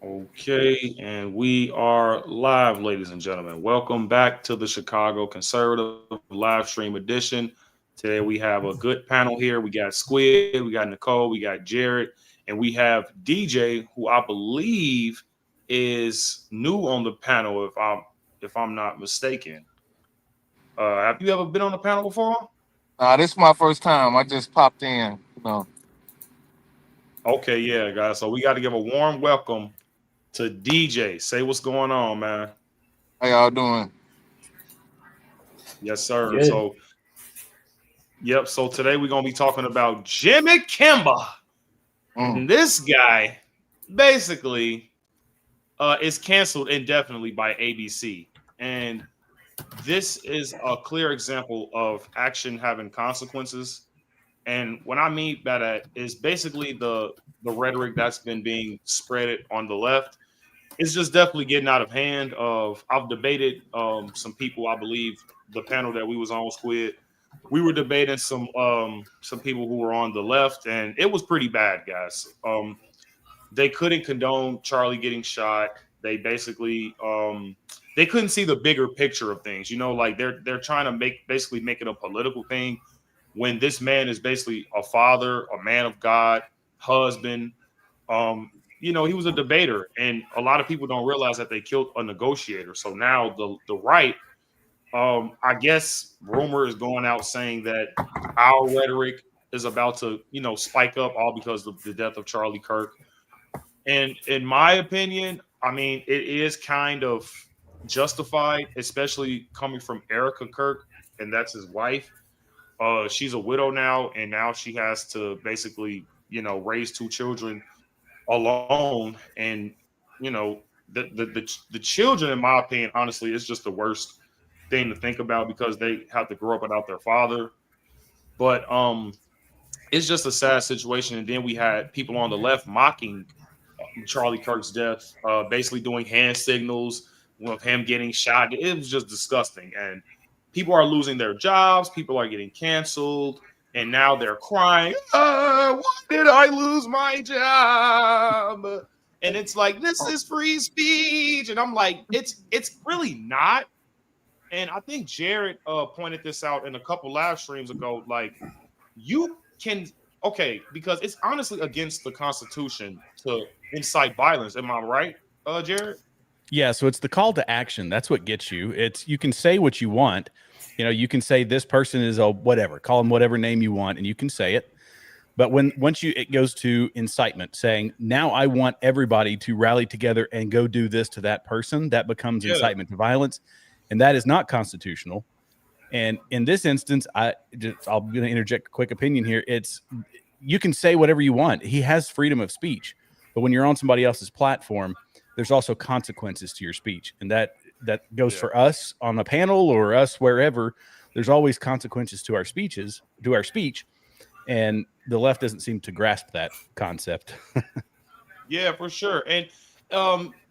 Okay, and we are live, ladies and gentlemen. Welcome back to the Chicago Conservative live stream edition. Today we have a good panel here. We got Squid, we got Nicole, we got Jared, and we have DJ, who I believe is new on the panel, if I'm not mistaken. Have you ever been on the panel before? This is my first time. I just popped in. Okay, yeah, guys. So we got to give a warm welcome to DJ. Say what's going on, man. How y'all doing? Yes, sir. Good. Yep. So today we're gonna be talking about Jimmy Kimmel. Mm. And this guy basically is canceled indefinitely by ABC. And this is a clear example of action having consequences. And what I mean by that is basically the rhetoric that's been being spread on the left. It's just definitely getting out of hand. I've debated some people. I believe the panel that we was on, Squid, we were debating some people who were on the left, and it was pretty bad, guys. They couldn't condone Charlie getting shot. They basically they couldn't see the bigger picture of things. You know, like they're trying to make it a political thing when this man is basically a father, a man of God, husband. He was a debater, and a lot of people don't realize that they killed a negotiator. So now the right, I guess, rumor is going out saying that our rhetoric is about to, spike up all because of the death of Charlie Kirk. And in my opinion, I mean, it is kind of justified, especially coming from Erica Kirk, and that's his wife. She's a widow now, and now she has to basically, raise two children alone. And the children, in my opinion, honestly, is just the worst thing to think about because they have to grow up without their father. But it's just a sad situation. And then we had people on the left mocking Charlie Kirk's death, basically doing hand signals with him getting shot. It was just disgusting. And people are losing their jobs. People are getting canceled. And now they're crying, why did I lose my job? And it's like, this is free speech. And I'm like, it's really not. And I think Jared pointed this out in a couple live streams ago. Like, you can, okay, because it's honestly against the Constitution to incite violence. Am I right, Jared? Yeah, so it's the call to action. That's what gets you. It's you can say what you want. You can say this person is a whatever, call them whatever name you want, and you can say it. But once it goes to incitement, saying now I want everybody to rally together and go do this to that person, that becomes incitement to violence, and that is not constitutional. And in this instance, I'm going to interject a quick opinion here. It's you can say whatever you want. He has freedom of speech, but when you're on somebody else's platform, there's also consequences to your speech, and that goes for us on the panel or us wherever. There's always consequences to our speech, and the left doesn't seem to grasp that concept. Yeah, for sure. And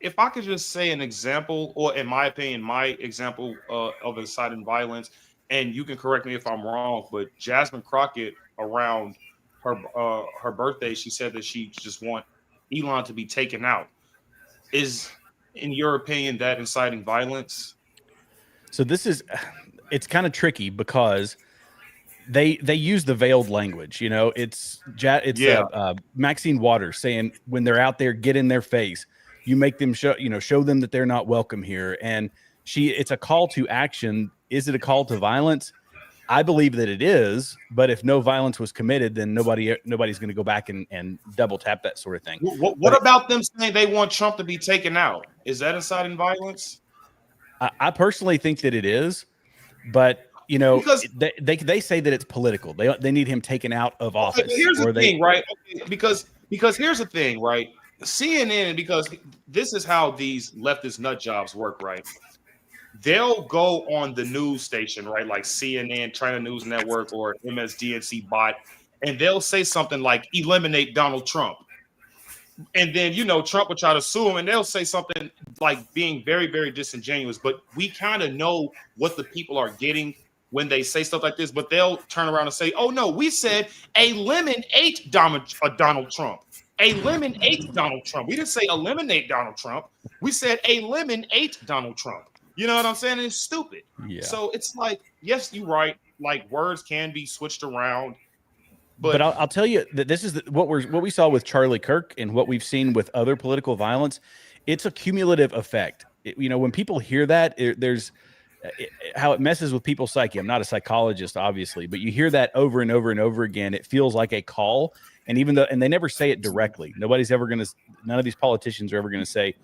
if I could just say an example, or in my opinion, my example of inciting violence, and you can correct me if I'm wrong, but Jasmine Crockett around her birthday, she said that she just want Elon to be taken out. Is, in your opinion, that inciting violence? So it's kind of tricky because they use the veiled language. It's Maxine Waters saying when they're out there, get in their face. You make them show them that they're not welcome here. And it's a call to action. Is it a call to violence? I believe that it is, but if no violence was committed, then nobody's going to go back and double tap that sort of thing. What about them saying they want Trump to be taken out? Is that inciting violence? I personally think that it is, but because they say that it's political. They need him taken out of office. Okay, here's the thing, right? Okay, because here's the thing, right? CNN, because this is how these leftist nut jobs work, right? They'll go on the news station, right? Like CNN, China News Network, or MSDNC bot, and they'll say something like eliminate Donald Trump. And then, Trump will try to sue him, and they'll say something like being very, very disingenuous. But we kind of know what the people are getting when they say stuff like this. But they'll turn around and say, oh, no, we said a lemon ate Donald Trump. eliminate Donald Trump. We didn't say eliminate Donald Trump. We said eliminate Donald Trump. You know what I'm saying? It's stupid. Yeah. So it's like, yes, you're right. Like words can be switched around. But I'll tell you that this is what we saw with Charlie Kirk and what we've seen with other political violence. It's a cumulative effect. When people hear that, there's how it messes with people's psyche. I'm not a psychologist, obviously, but you hear that over and over and over again. It feels like a call. And and they never say it directly. None of these politicians are ever going to say,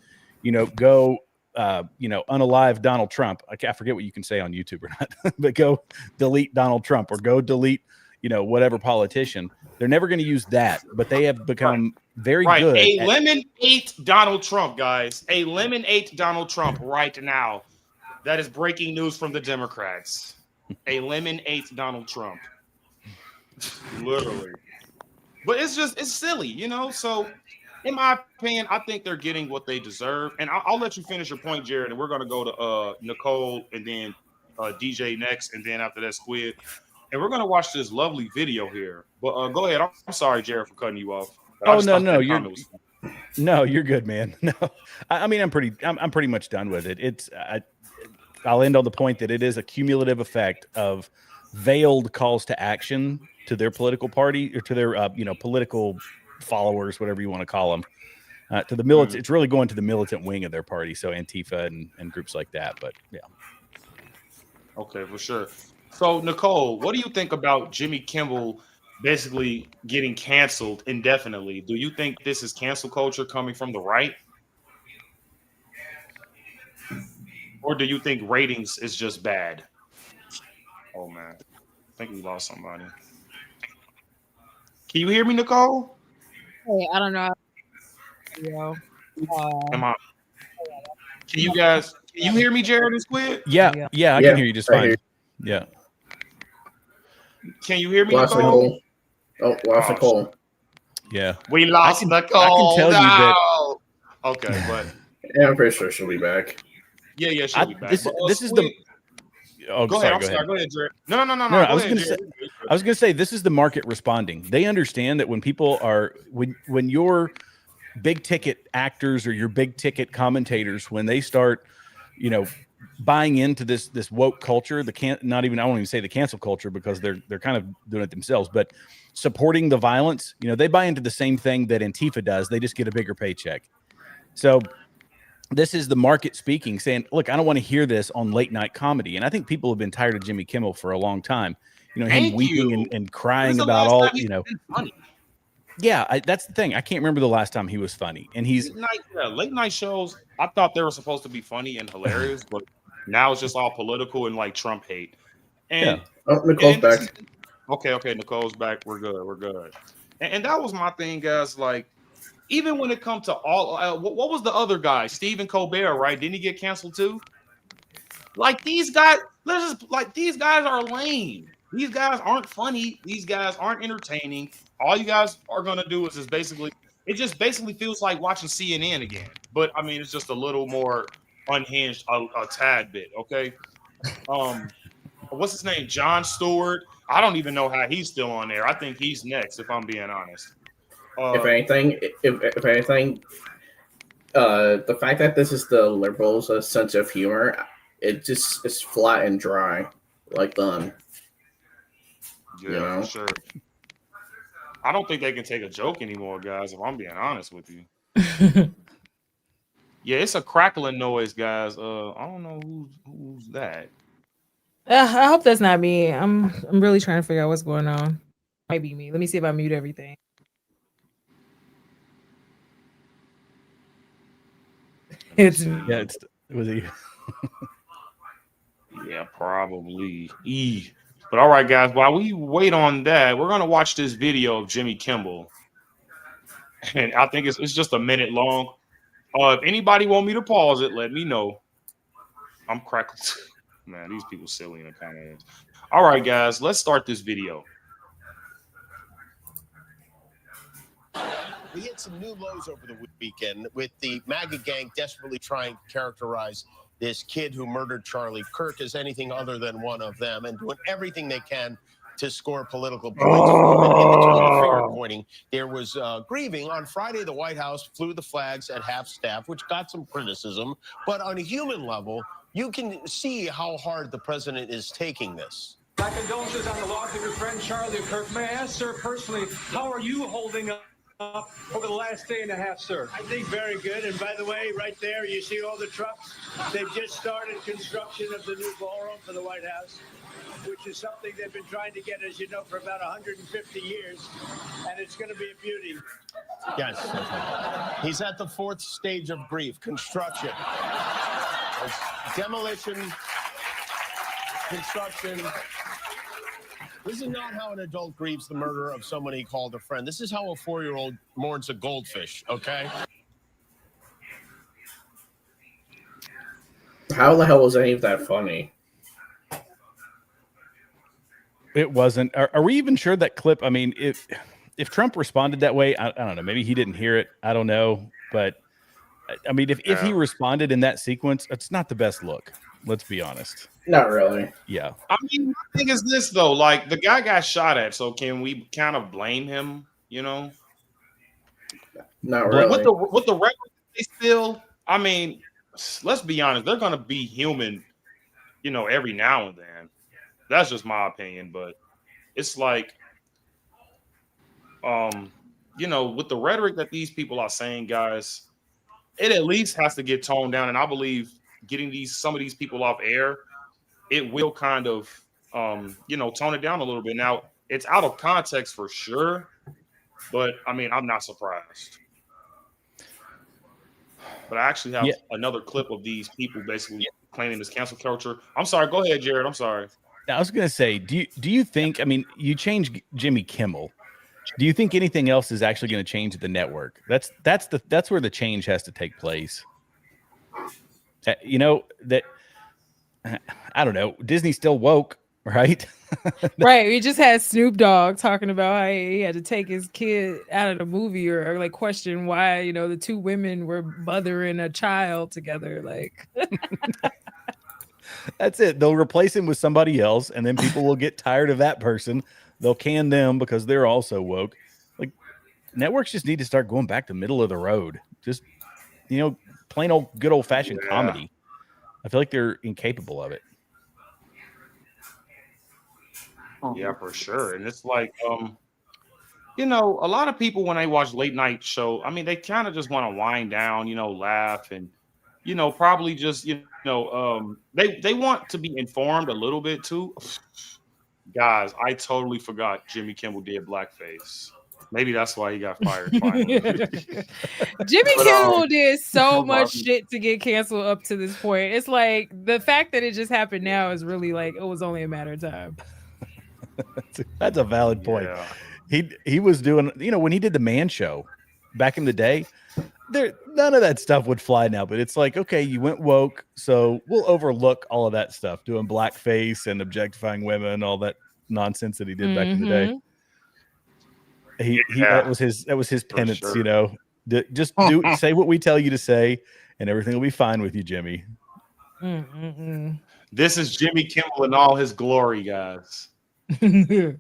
go, unalive Donald Trump. I forget what you can say on YouTube or not, but go delete Donald Trump or go delete, whatever politician. They're never going to use that, but they have become very good. Eliminate Donald Trump, guys. Eliminate Donald Trump right now. That is breaking news from the Democrats. Eliminate Donald Trump. Literally. But it's silly, So, in my opinion, I think they're getting what they deserve. And I'll let you finish your point, Jared. And we're going to go to Nicole and then DJ next. And then after that, Squid. And we're going to watch this lovely video here. But go ahead. I'm sorry, Jared, for cutting you off. No, you're good, man. No, I mean, I'm pretty much done with it. I'll end on the point that it is a cumulative effect of veiled calls to action to their political party or to their, political followers, whatever you want to call them, to the militant. It's really going to the militant wing of their party. So Antifa and groups like that. But yeah. Okay, for sure. So, Nicole, what do you think about Jimmy Kimmel basically getting canceled indefinitely? Do you think this is cancel culture coming from the right? Or do you think ratings is just bad? Oh, man. I think we lost somebody. Can you hear me, Nicole? Hey, I don't know. Can you hear me, Jared and Squid? Yeah, I can hear you just fine. Yeah. Can you hear me, Lost Nicole? Lost Nicole. Yeah. We lost Nicole. I can tell you that. Okay, but Yeah, I'm pretty sure she'll be back. Yeah, she'll be back. This is the. Oh, go sorry, ahead. I'm sorry. Go ahead, Jared. No. I was going to say this is the market responding. They understand that when people are when your big ticket actors or your big ticket commentators, when they start, buying into this woke culture, I won't even say the cancel culture because they're kind of doing it themselves, but supporting the violence, they buy into the same thing that Antifa does. They just get a bigger paycheck. So this is the market speaking, saying, look, I don't want to hear this on late night comedy. And I think people have been tired of Jimmy Kimmel for a long time, him weeping and crying about all, funny. Yeah, that's the thing. I can't remember the last time he was funny. And he's late night shows. I thought they were supposed to be funny and hilarious, but now it's just all political and like Trump hate. And Nicole's back. Okay, Nicole's back. We're good. And that was my thing, guys. Like, even when it comes to all, what was the other guy? Stephen Colbert, right? Didn't he get canceled too? Like these guys, these guys are lame. These guys aren't funny. These guys aren't entertaining. All you guys are gonna do is basically feels like watching CNN again. But I mean, it's just a little more unhinged, a tad bit. Okay. What's his name? Jon Stewart. I don't even know how he's still on there. I think he's next, if I'm being honest. If anything, the fact that this is the liberals' sense of humor, it just is flat and dry, like them. Yeah, for sure. I don't think they can take a joke anymore, guys, if I'm being honest with you. Yeah, it's a crackling noise, guys. I don't know who's that. I hope that's not me. I'm really trying to figure out what's going on. Might be me. Let me see if I mute everything. It was he. Yeah, probably. But all right, guys, while we wait on that, we're gonna watch this video of Jimmy Kimmel. And I think it's just a minute long. If anybody want me to pause it, let me know. I'm crackled. Man, these people silly in the comments. All right, guys, let's start this video. We hit some new lows over the weekend with the MAGA gang desperately trying to characterize this kid who murdered Charlie Kirk as anything other than one of them and doing everything they can to score political points. In between the finger pointing, there was grieving. On Friday, the White House flew the flags at half-staff, which got some criticism. But on a human level, you can see how hard the president is taking this. My condolences on the loss of your friend Charlie Kirk. May I ask, sir, personally, how are you holding up over the last day and a half, sir? I think very good. And by the way, right there, you see all the trucks. They've just started construction of the new ballroom for the White House, which is something they've been trying to get, as you know, for about 150 years. And it's going to be a beauty. Yes. He's at the fourth stage of grief, construction. It's demolition, construction. This is not how an adult grieves the murder of someone he called a friend. This is how a 4-year-old mourns a goldfish, okay? How the hell was any of that funny? It wasn't. Are we even sure that clip? I mean, if Trump responded that way, I don't know. Maybe he didn't hear it. I don't know. But I mean, if he responded in that sequence, it's not the best look. Let's be honest. Not really. Yeah. I mean, the thing is this though, like the guy got shot at, so can we kind of blame him? You know, not really. With the record they still. I mean, let's be honest. They're gonna be human, you know, every now and then. That's just my opinion, but it's like, you know, with the rhetoric that these people are saying, guys, it at least has to get toned down. And I believe getting some of these people off air, it will kind of, you know, tone it down a little bit. Now, it's out of context for sure, but I mean, I'm not surprised. But I actually have another clip of these people basically claiming this cancel culture. I'm sorry. Go ahead, Jared. I'm sorry. I was going to say, do you think, I mean, you changed Jimmy Kimmel. Do you think anything else is actually going to change the network? That's where the change has to take place. You know, that, I don't know, Disney's still woke, right? Right. We just had Snoop Dogg talking about how he had to take his kid out of the movie or like question why, you know, the two women were mothering a child together. Like, that's it. They'll replace him with somebody else, and then people will get tired of that person. They'll can them because they're also woke. Like, networks just need to start going back to middle of the road. Just, you know, plain old good old fashioned comedy. I feel like they're incapable of it. Yeah, for sure. And it's like, you know, a lot of people when they watch late night show, I mean, they kind of just want to wind down, you know, laugh and, you know, probably just, you know, they want to be informed a little bit too. Guys, I totally forgot Jimmy Kimmel did blackface. Maybe that's why he got fired. Jimmy Kimmel did so much shit to get canceled up to this point. It's like the fact that it just happened now is really like it was only a matter of time. That's a valid point. Yeah. He was doing, you know, when he did the Man Show back in the day, none of that stuff would fly now. But it's like, okay, you went woke, so we'll overlook all of that stuff, doing blackface and objectifying women, all that nonsense that he did back in the day. That was his penance, you know. Just say what we tell you to say, and everything will be fine with you, Jimmy. This is Jimmy Kimmel in all his glory, guys. Wasn't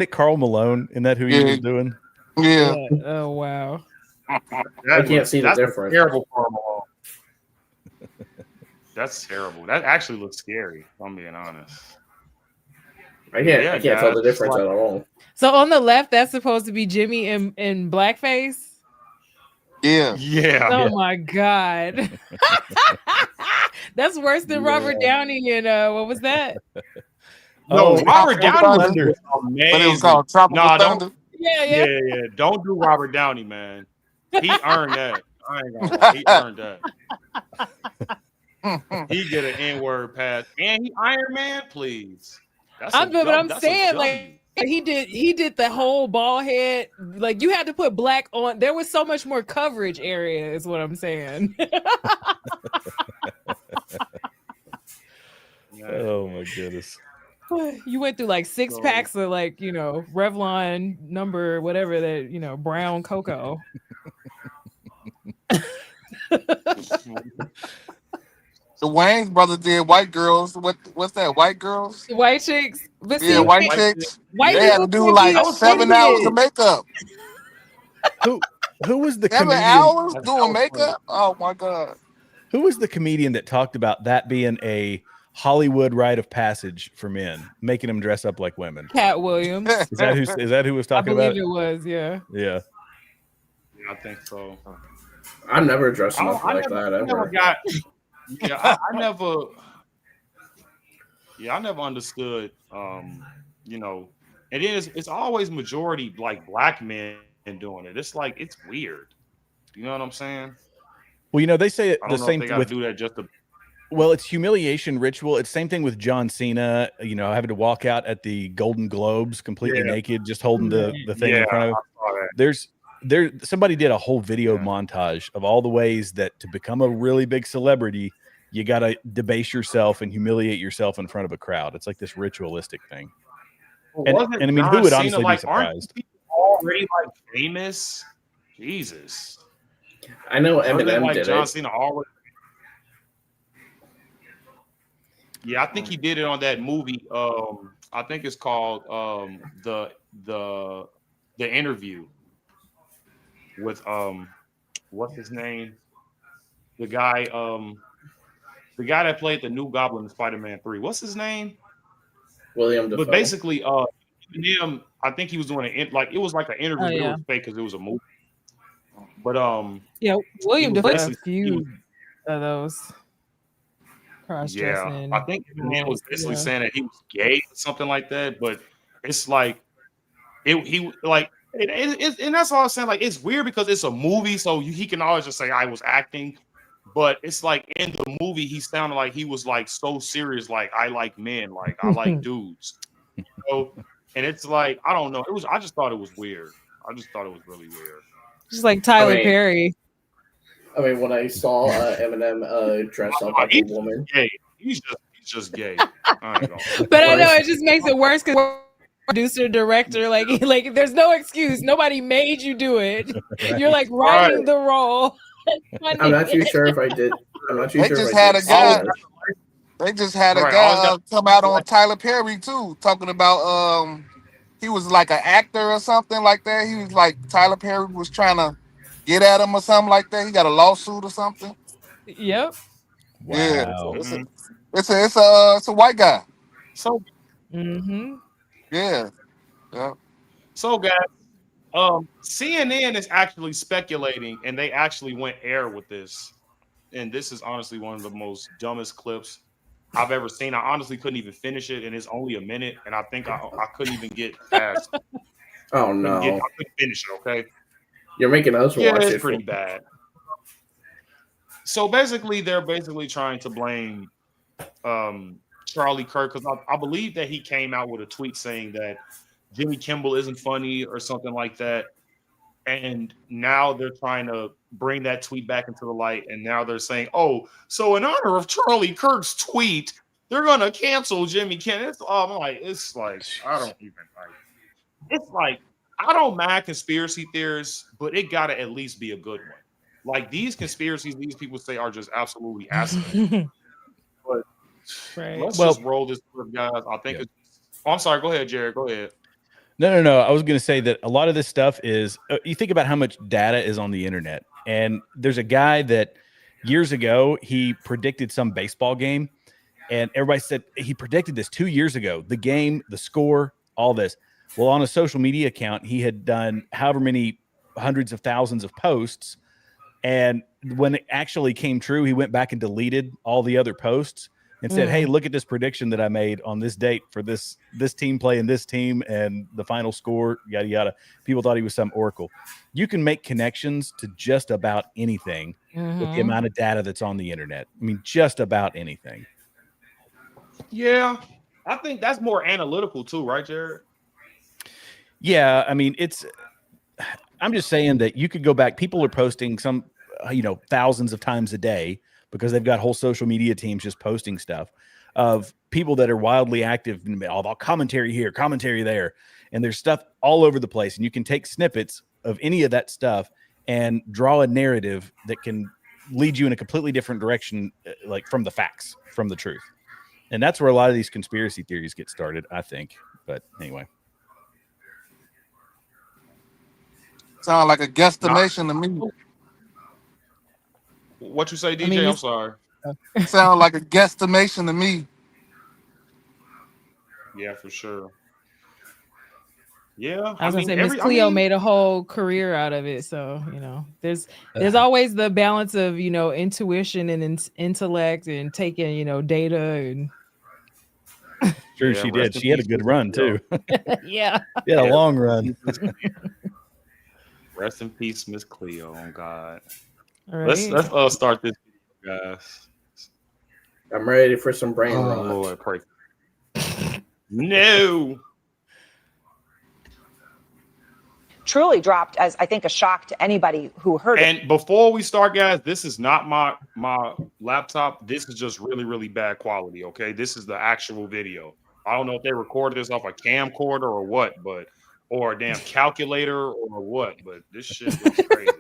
it Karl Malone? Isn't that who he was doing? Yeah. Oh wow. I can't see the difference. Terrible Karl Malone. That's terrible. That actually looks scary, if I'm being honest. I can't tell the difference at all. So on the left, that's supposed to be Jimmy in blackface. Yeah. Yeah. Oh my God. That's worse than Robert Downey and what was that? No, Robert Downey was amazing. But it was called Tropical Thunder. Yeah. Don't do Robert Downey, man. He earned that. I ain't gonna lie. He earned that. He get an N-word pass. And he Iron Man, please. I'm saying, like, he did the whole bald head. Like, you had to put black on. There was so much more coverage area, is what I'm saying. Oh my goodness. You went through like 6 packs of, like, you know, Revlon number whatever that, you know, brown cocoa. The Wayne's brother did White Girls. What's that? White Girls? White chicks. But Yeah, see, Yeah, white white chick. chicks. white They Yeah, had to people do can't be like that was funny. 7 hours of offended. makeup. Who was the 7 comedian? hours That doing was funny. makeup? Oh my god. Who was the comedian that talked about that being a Hollywood rite of passage for men, making them dress up like women? Cat Williams. Is that who was I talking about believe it? it was, yeah. Yeah. Yeah, I think so. I'm never dressing up I like never, that I never ever. got. Yeah, I never. Yeah, I never understood. You know, and it's always majority like black men doing it. It's like it's weird. You know what I'm saying? Well, you know, they say I the don't know if same they thing got to with, do that just to. well, it's humiliation ritual. It's same thing with John Cena, you know, having to walk out at the Golden Globes completely Yeah, naked, just holding the thing yeah, in front of him. I saw that. Somebody did a whole video Yeah. montage of all the ways that to become a really big celebrity, you got to debase yourself and humiliate yourself in front of a crowd. It's like this ritualistic thing. Well, And wasn't I mean, who John would Cena honestly be like? Aren't these surprised? people already like famous? Jesus, I know aren't they Eminem like did John it. Cena already? Yeah, I think he did it on that movie. I think it's called the interview with what's his name? The guy that played the new Goblin in Spider-Man 3. What's his name? William But Dafoe. basically, him, I think he was doing it was like an interview, Oh, but it yeah. was fake because it was a movie. But Yeah, William was Dafoe had a basically- he few was- of those cross-dressing. I think the man was basically yeah. saying that he was gay or something like that. But it's like he like and that's all I'm saying. Like it's weird because it's a movie, so he can always just say I was acting. But it's like in the movie, he sounded like he was like so serious, like I like men, like I like dudes. So, and it's like I don't know. I just thought it was weird. I just thought it was really weird. Just like Tyler I mean, Perry. I mean, when I saw Eminem dress up like a He's woman, gay. He's just gay. I ain't gonna. But I know it just makes it worse because producer, director, like there's no excuse. Nobody made you do it. You're like writing the role. I'm not too sure if I did. I'm not too They sure just if I had did a guy. see it. They just had a Right, guy come out on Tyler Perry too, talking about he was like an actor or something like that. He was like Tyler Perry was trying to get at him or something like that. He got a lawsuit or something. Yep. Yeah, Wow. it's a white guy. So Yeah. so guys, CNN is actually speculating, and they actually went air with this. And this is honestly one of the most dumbest clips I've ever seen. I honestly couldn't even finish it, and it's only a minute, and I think I couldn't even get past. Oh no! I couldn't finish it. Okay. You're making us watch It's it. pretty bad. So basically, they're trying to blame Charlie Kirk because I believe that he came out with a tweet saying that Jimmy Kimmel isn't funny or something like that. And now they're trying to bring that tweet back into the light. And now they're saying, oh, so in honor of Charlie Kirk's tweet, they're going to cancel Jimmy Kimmel. I don't even like. It's like, I don't mind conspiracy theories, but it got to at least be a good one. Like these conspiracies, these people say are just absolutely asinine. But let's just roll this clip, guys. I think I'm sorry. Go ahead, Jared. Go ahead. No. I was going to say that a lot of this stuff is, you think about how much data is on the internet. And there's a guy that years ago, he predicted some baseball game. And everybody said he predicted this 2 years ago, the game, the score, all this. Well, on a social media account, he had done however many hundreds of thousands of posts. And when it actually came true, he went back and deleted all the other posts and said, hey, look at this prediction that I made on this date for this team playing this team and the final score, yada, yada. People thought he was some oracle. You can make connections to just about anything with the amount of data that's on the internet. I mean, just about anything. Yeah, I think that's more analytical too, right, Jared? Yeah, I mean, I'm just saying that you could go back. People are posting some, thousands of times a day because they've got whole social media teams just posting stuff of people that are wildly active, all commentary here, commentary there. And there's stuff all over the place. And you can take snippets of any of that stuff and draw a narrative that can lead you in a completely different direction, like from the facts, from the truth. And that's where a lot of these conspiracy theories get started, I think. But anyway. Sound like a guesstimation to me. What you say, DJ? I mean, I'm sorry. Sound like a guesstimation to me. Yeah, for sure. Yeah, I was gonna say Miss Cleo made a whole career out of it, so there's always the balance of intuition and intellect and taking data and. True, she did. She had a good run too. Yeah, a long run. Rest in peace, Miss Cleo. On God. All right. Let's start this, guys. I'm ready for some brain rot. Lord, pray. No. Truly dropped as, I think, a shock to anybody who heard it. And before we start, guys, this is not my laptop. This is just really, really bad quality, okay? This is the actual video. I don't know if they recorded this off a camcorder or what, or a damn calculator or what, but this shit looks crazy.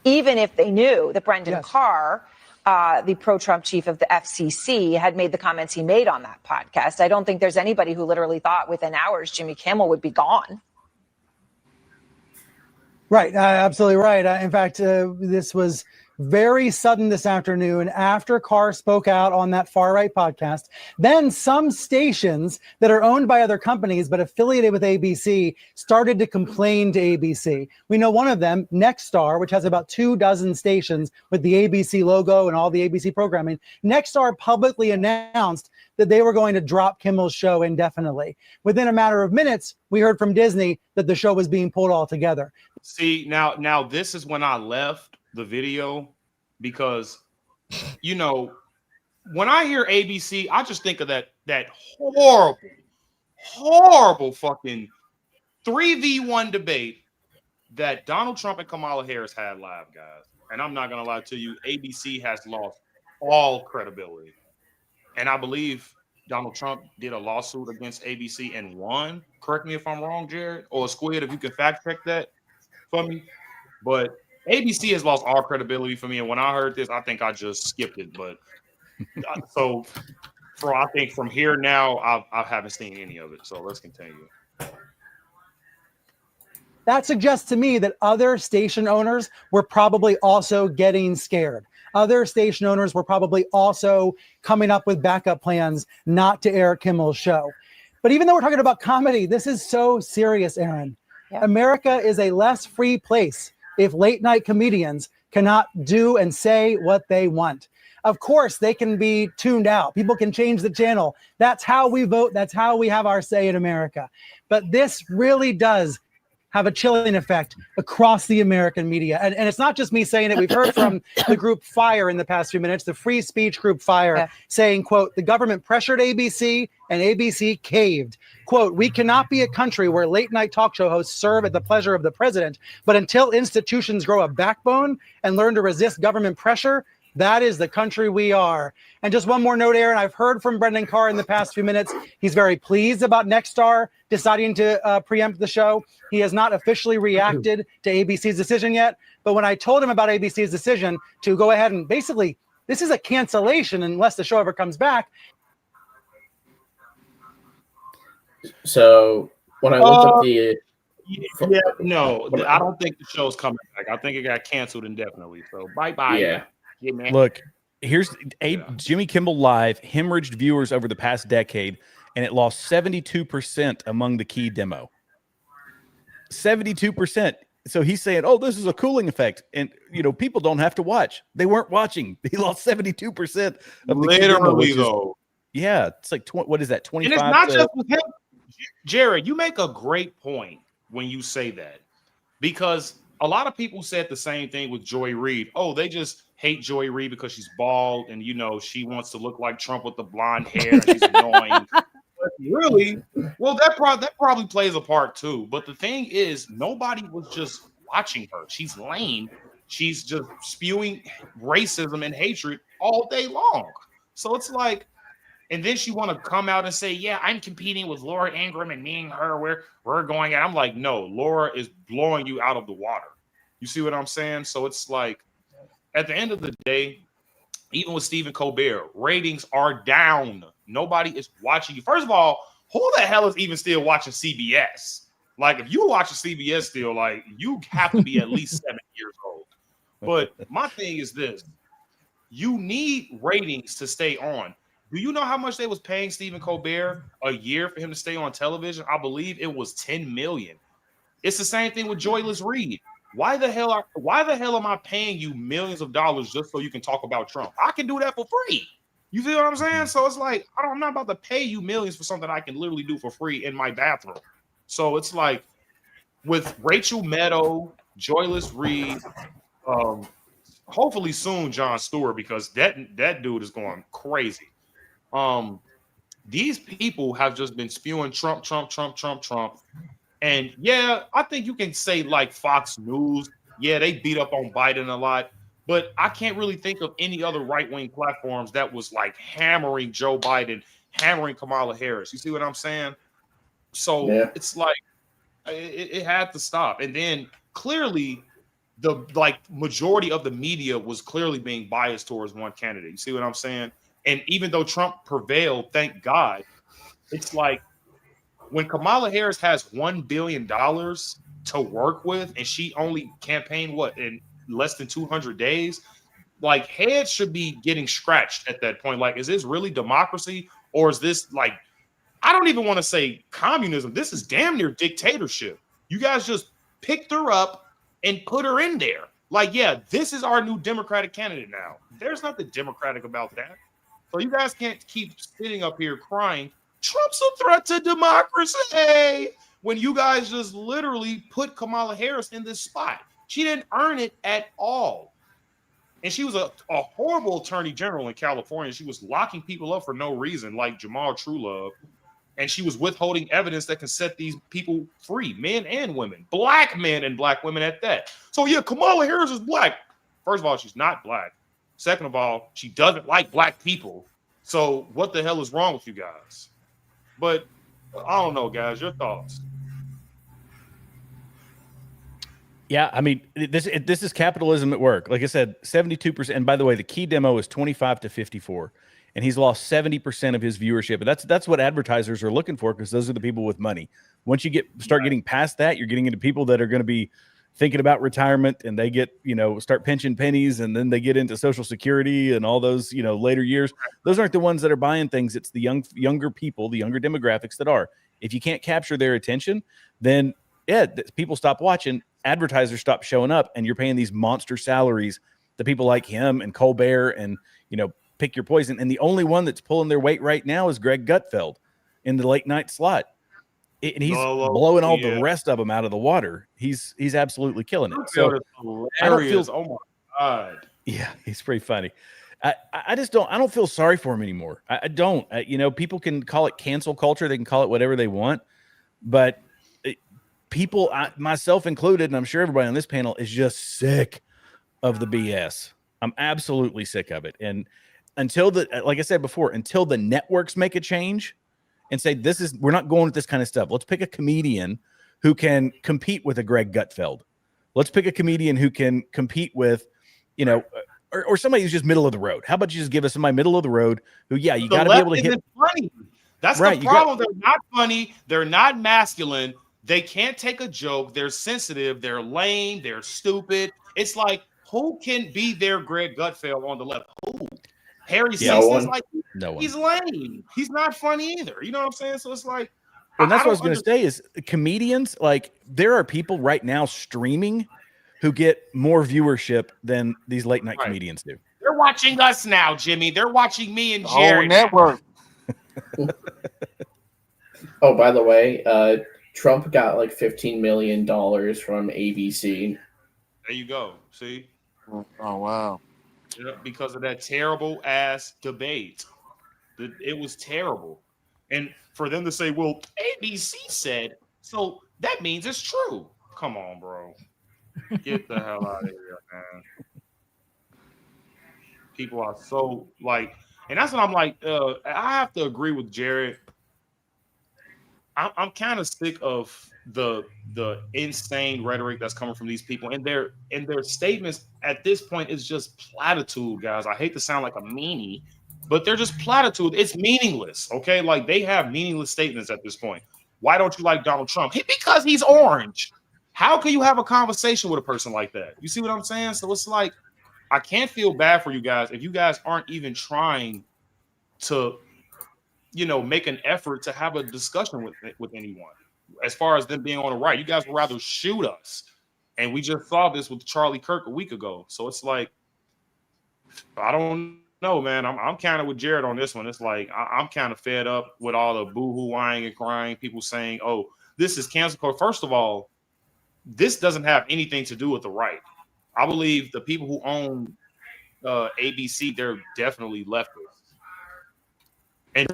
Even if they knew that Brendan Carr, the pro-Trump chief of the FCC, had made the comments he made on that podcast, I don't think there's anybody who literally thought within hours Jimmy Kimmel would be gone. Right. Absolutely right. In fact, this was very sudden this afternoon after Carr spoke out on that far-right podcast. Then some stations that are owned by other companies but affiliated with ABC started to complain to ABC. We know one of them, Nexstar, which has about 24 stations with the ABC logo and all the ABC programming. Nexstar publicly announced that they were going to drop Kimmel's show indefinitely. Within a matter of minutes, we heard from Disney that the show was being pulled altogether. See, now this is when I left the video, because when I hear ABC, I just think of that horrible fucking 3v1 debate that Donald Trump and Kamala Harris had live, guys. And I'm not gonna lie to you, ABC has lost all credibility. And I believe Donald Trump did a lawsuit against ABC and won. Correct me if I'm wrong, Jared, or Squid, if you can fact check that for me. But ABC has lost all credibility for me. And when I heard this, I think I just skipped it. But so I think from here now, I haven't seen any of it. So let's continue. That suggests to me that other station owners were probably also getting scared. Other station owners were probably also coming up with backup plans not to air Kimmel's show. But even though we're talking about comedy, this is so serious, Aaron. Yeah. America is a less free place if late night comedians cannot do and say what they want. Of course, they can be tuned out. People can change the channel. That's how we vote. That's how we have our say in America. But this really does have a chilling effect across the American media. And it's not just me saying it. We've heard from the group FIRE in the past few minutes, the free speech group FIRE, saying, quote, the government pressured ABC and ABC caved. Quote, we cannot be a country where late night talk show hosts serve at the pleasure of the president, but until institutions grow a backbone and learn to resist government pressure, that is the country we are. And just one more note, Aaron, I've heard from Brendan Carr in the past few minutes. He's very pleased about Nexstar deciding to preempt the show. He has not officially reacted to ABC's decision yet. But when I told him about ABC's decision to go ahead and basically, this is a cancellation unless the show ever comes back. So when I looked up the... I don't think the show's coming back. I think it got canceled indefinitely. So bye-bye. Yeah. Look, here's Jimmy Kimmel Live hemorrhaged viewers over the past decade, and it lost 72% among the key demo. 72%. So he's saying, oh, this is a cooling effect. And, people don't have to watch. They weren't watching. He lost 72% of the literally, though. Yeah. It's like, what is that, 25? And it's not just with him. Jared, you make a great point when you say that, because a lot of people said the same thing with Joy Reid. Oh, they just hate Joy Reid because she's bald and, she wants to look like Trump with the blonde hair. And she's annoying. But really, well, that probably plays a part too. But the thing is, nobody was just watching her. She's lame. She's just spewing racism and hatred all day long. So it's like, and then she want to come out and say, yeah, I'm competing with Laura Ingraham and me and her, we're going at. I'm like, no, Laura is blowing you out of the water. You see what I'm saying? So it's like, at the end of the day, even with Stephen Colbert, ratings are down. Nobody is watching you. First of all, who the hell is even still watching CBS? Like, if you're watching CBS still, like, you have to be at least 7 years old. But my thing is this: you need ratings to stay on. Do you know how much they was paying Stephen Colbert a year for him to stay on television? I believe it was 10 million. It's the same thing with Joyless Reed. Why the hell am I paying you millions of dollars just so you can talk about Trump? I can do that for free. You feel what I'm saying? So it's like, I'm not about to pay you millions for something I can literally do for free in my bathroom. So it's like, with Rachel Maddow, Joyless Reed, um, hopefully soon Jon Stewart, because that dude is going crazy. Um, these people have just been spewing Trump, Trump, Trump, Trump, Trump. And yeah, I think you can say like Fox News, yeah, they beat up on Biden a lot, but I can't really think of any other right-wing platforms that was like hammering Joe Biden, hammering Kamala Harris. You see what I'm saying? So Yeah. it's like, it had to stop. And then clearly the like majority of the media was clearly being biased towards one candidate. You see what I'm saying? And even though Trump prevailed, thank God, it's like, when Kamala Harris has $1 billion to work with and she only campaigned in less than 200 days, like, heads should be getting scratched at that point. Like, is this really democracy, or is this like, I don't even want to say communism. This is damn near dictatorship. You guys just picked her up and put her in there. Like, yeah, this is our new Democratic candidate now. There's nothing democratic about that. So you guys can't keep sitting up here crying, Trump's a threat to democracy, when you guys just literally put Kamala Harris in this spot. She didn't earn it at all. And she was a horrible attorney general in California. She was locking people up for no reason, like Jamal Truelove. And she was withholding evidence that can set these people free, men and women, black men and black women at that. So yeah, Kamala Harris is black. First of all, she's not black. Second of all, she doesn't like black people. So what the hell is wrong with you guys? But I don't know, guys. Your thoughts? Yeah, I mean, this is capitalism at work. Like I said, 72%. And by the way, the key demo is 25 to 54. And he's lost 70% of his viewership. And that's what advertisers are looking for, because those are the people with money. Once you start getting past that, you're getting into people that are going to be thinking about retirement, and they get, start pinching pennies, and then they get into Social Security and all those, later years. Those aren't the ones that are buying things. It's the younger people, the younger demographics that are. If you can't capture their attention, then people stop watching, advertisers stop showing up, and you're paying these monster salaries to people like him and Colbert and, pick your poison. And the only one that's pulling their weight right now is Greg Gutfeld in the late night slot. And he's blowing all the rest of them out of the water. He's absolutely killing it. So I don't feel, oh my God. Yeah, he's pretty funny. I just don't. I don't feel sorry for him anymore. I don't. People can call it cancel culture. They can call it whatever they want, but people, myself included, and I'm sure everybody on this panel is just sick of the BS. I'm absolutely sick of it. And like I said before, until the networks make a change and say, we're not going with this kind of stuff. Let's pick a comedian who can compete with a Greg Gutfeld. Let's pick a comedian who can compete with, or somebody who's just middle of the road. How about you just give us somebody middle of the road who, you got to be able to hit. Funny. That's right, the problem. They're not funny. They're not masculine. They can't take a joke. They're sensitive. They're lame. They're stupid. It's like, who can be their Greg Gutfeld on the left? Who? Harry Simpson's like, he's lame. He's not funny either. You know what I'm saying? So it's like, and that's what I was going to say is comedians, like, there are people right now streaming who get more viewership than these late night comedians do. They're watching us now, Jimmy. They're watching me and Jerry. Network. Oh, by the way, Trump got like $15 million from ABC. There you go. See? Oh, wow. Yeah, because of that terrible ass debate. It was terrible. And for them to say, well, ABC said, so that means it's true. Come on, bro. Get the hell out of here, man. People are so like, and that's what I'm like, I have to agree with Jared. I'm kind of sick of the insane rhetoric that's coming from these people, and their statements at this point is just platitude, guys. I hate to sound like a meanie, but they're just platitude. It's meaningless. Okay, like they have meaningless statements at this point. Why don't you like Donald Trump? Because he's orange. How can you have a conversation with a person like that? You see what I'm saying? So it's like I can't feel bad for you guys if you guys aren't even trying to make an effort to have a discussion with anyone. As far as them being on the right, you guys would rather shoot us, and we just saw this with Charlie Kirk a week ago. So it's like I don't know, man. I'm kind of with Jared on this one. It's like I'm kind of fed up with all the boo-hooing and crying. People saying, "Oh, this is cancel culture." First of all, this doesn't have anything to do with the right. I believe the people who own ABC, they're definitely leftists. And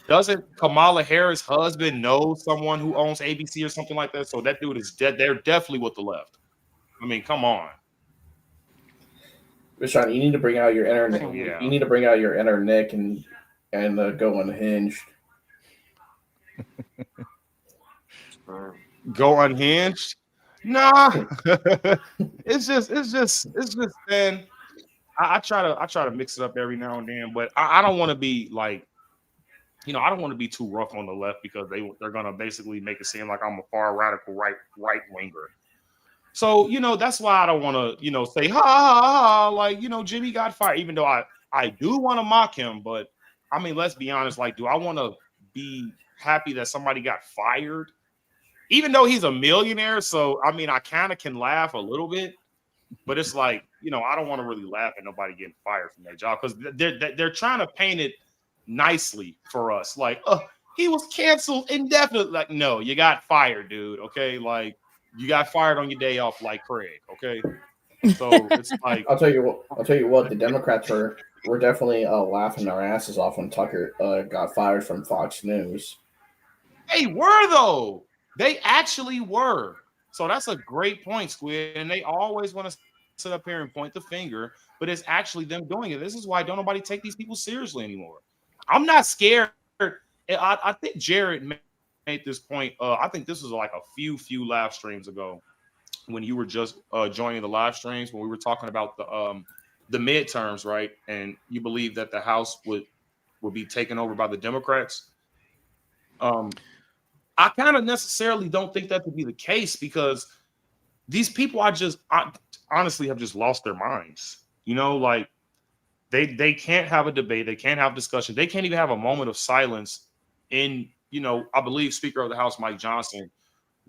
doesn't Kamala Harris' husband know someone who owns ABC or something like that? So that dude is dead. They're definitely with the left. I mean, come on. Rashawn, you need to bring out your inner. Yeah. You need to bring out your inner Nick and go unhinged. Go unhinged? Nah. it's just man. I try to mix it up every now and then, but I don't want to be like, I don't want to be too rough on the left because they're gonna basically make it seem like I'm a far radical right winger. So that's why I don't want to say ha ha ha like Jimmy got fired, even though I do want to mock him, but I mean let's be honest, like do I want to be happy that somebody got fired, even though he's a millionaire? So I mean I kind of can laugh a little bit, but it's like I don't want to really laugh at nobody getting fired from their job because they're trying to paint it nicely for us, like he was canceled indefinitely. Like no, you got fired, dude. Okay, like you got fired on your day off, like Craig. Okay, so it's like I'll tell you what. The Democrats were definitely laughing their asses off when Tucker got fired from Fox News. They were though. They actually were. So that's a great point, Squid. And they always want to sit up here and point the finger, but it's actually them doing it. This is why don't nobody take these people seriously anymore. I'm not scared. I think Jared made this point. I think this was like a few live streams ago when you were just joining the live streams when we were talking about the midterms, right? And you believe that the House would be taken over by the Democrats. I kind of necessarily don't think that to be the case because these people I honestly have just lost their minds. Like they can't have a debate, they can't have discussion, they can't even have a moment of silence. I believe Speaker of the House Mike Johnson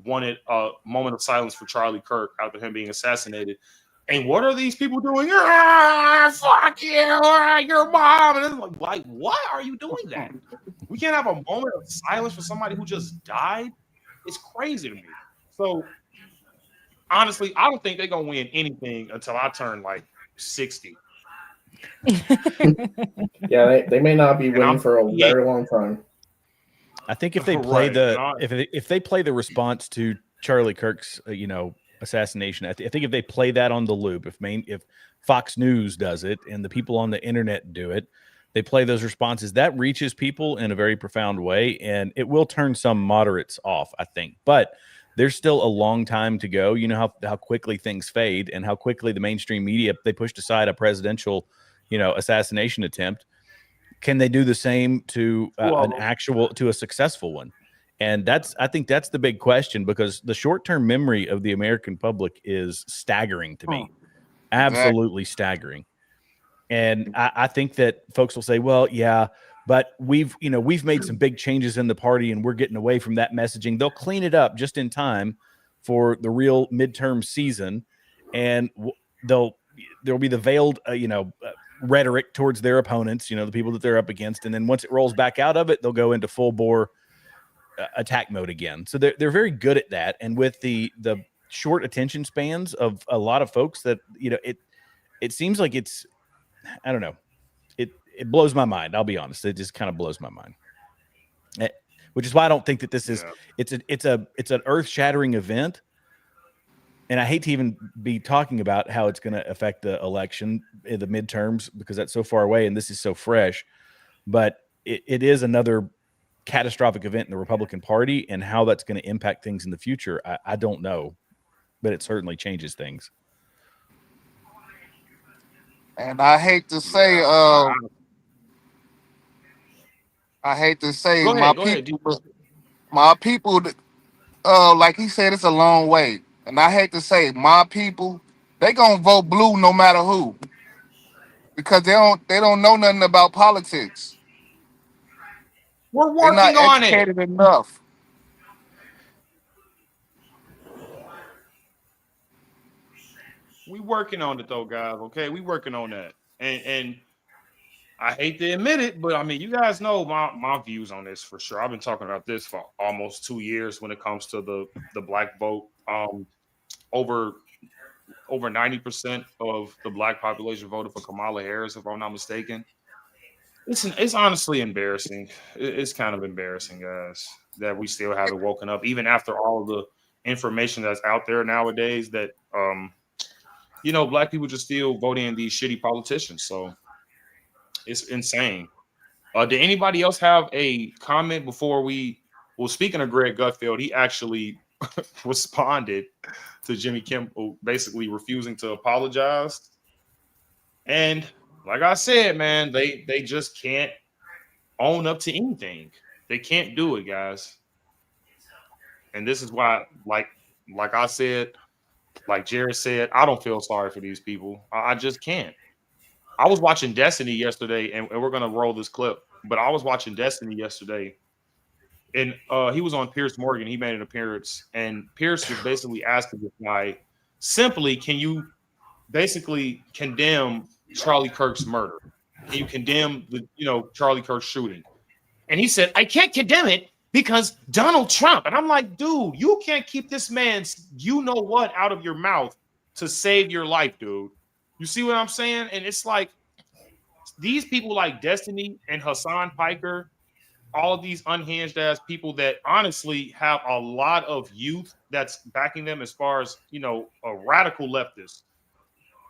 wanted a moment of silence for Charlie Kirk after him being assassinated. And what are these people doing? Fuck you, your mom. And it's like, why are you doing that? We can't have a moment of silence for somebody who just died. It's crazy to me. So honestly, I don't think they're gonna win anything until I turn like 60. Yeah, they may not be winning for a very long time. I think if they play if they play the response to Charlie Kirk's assassination, I think if they play that on the loop, if Fox News does it and the people on the internet do it, they play those responses, that reaches people in a very profound way, and it will turn some moderates off, I think. But there's still a long time to go. You know how quickly things fade and how quickly the mainstream media, they pushed aside a presidential, assassination attempt. Can they do the same to a successful one? And I think that's the big question, because the short-term memory of the American public is staggering to me. Absolutely staggering. And I think that folks will say, well, yeah, but we've made some big changes in the party and we're getting away from that messaging. They'll clean it up just in time for the real midterm season. And there'll be the veiled, rhetoric towards their opponents, the people that they're up against. And then once it rolls back out of it, they'll go into full bore attack mode again. So they're very good at that. And with the short attention spans of a lot of folks, that, it seems like it's, I don't know. It blows my mind. I'll be honest. It just kind of blows my mind. Which is why I don't think that this is it's an earth-shattering event. And I hate to even be talking about how it's going to affect the election in the midterms, because that's so far away and this is so fresh. But it is another catastrophic event in the Republican Party, and how that's going to impact things in the future, I don't know, but it certainly changes things. And I hate to say, Go my ahead, people, like he said, it's a long way. And I hate to say, my people, they gonna vote blue no matter who, because they don't know nothing about politics. We're They're not working on it. educated enough. We working on it though, guys. Okay, we working on that. And I hate to admit it, but I mean, you guys know my views on this for sure. I've been talking about this for almost 2 years when it comes to the black vote. Over 90% of the black population voted for Kamala Harris, if I'm not mistaken. It's honestly embarrassing. It's kind of embarrassing, guys, that we still haven't woken up, even after all of the information that's out there nowadays. That black people just still voting in these shitty politicians. So it's insane. Did anybody else have a comment before we? Well, speaking of Greg Gutfeld, he actually responded to Jimmy Kimmel, basically refusing to apologize. And like I said, man, they just can't own up to anything. They can't do it, guys. And this is why, like I said, like Jared said, I don't feel sorry for these people. I just can't. I was watching Destiny yesterday, and we're gonna roll this clip. But I was watching Destiny yesterday, and he was on Pierce Morgan. He made an appearance, and Pierce was basically asking this guy, simply, can you basically condemn Charlie Kirk's murder? Can you condemn the Charlie Kirk shooting? And he said, I can't condemn it because Donald Trump. And I'm like, dude, you can't keep this man's what out of your mouth to save your life, dude. You see what I'm saying? And it's like these people like Destiny and Hassan Piker, all of these unhinged ass people that honestly have a lot of youth that's backing them as far as, a radical leftist.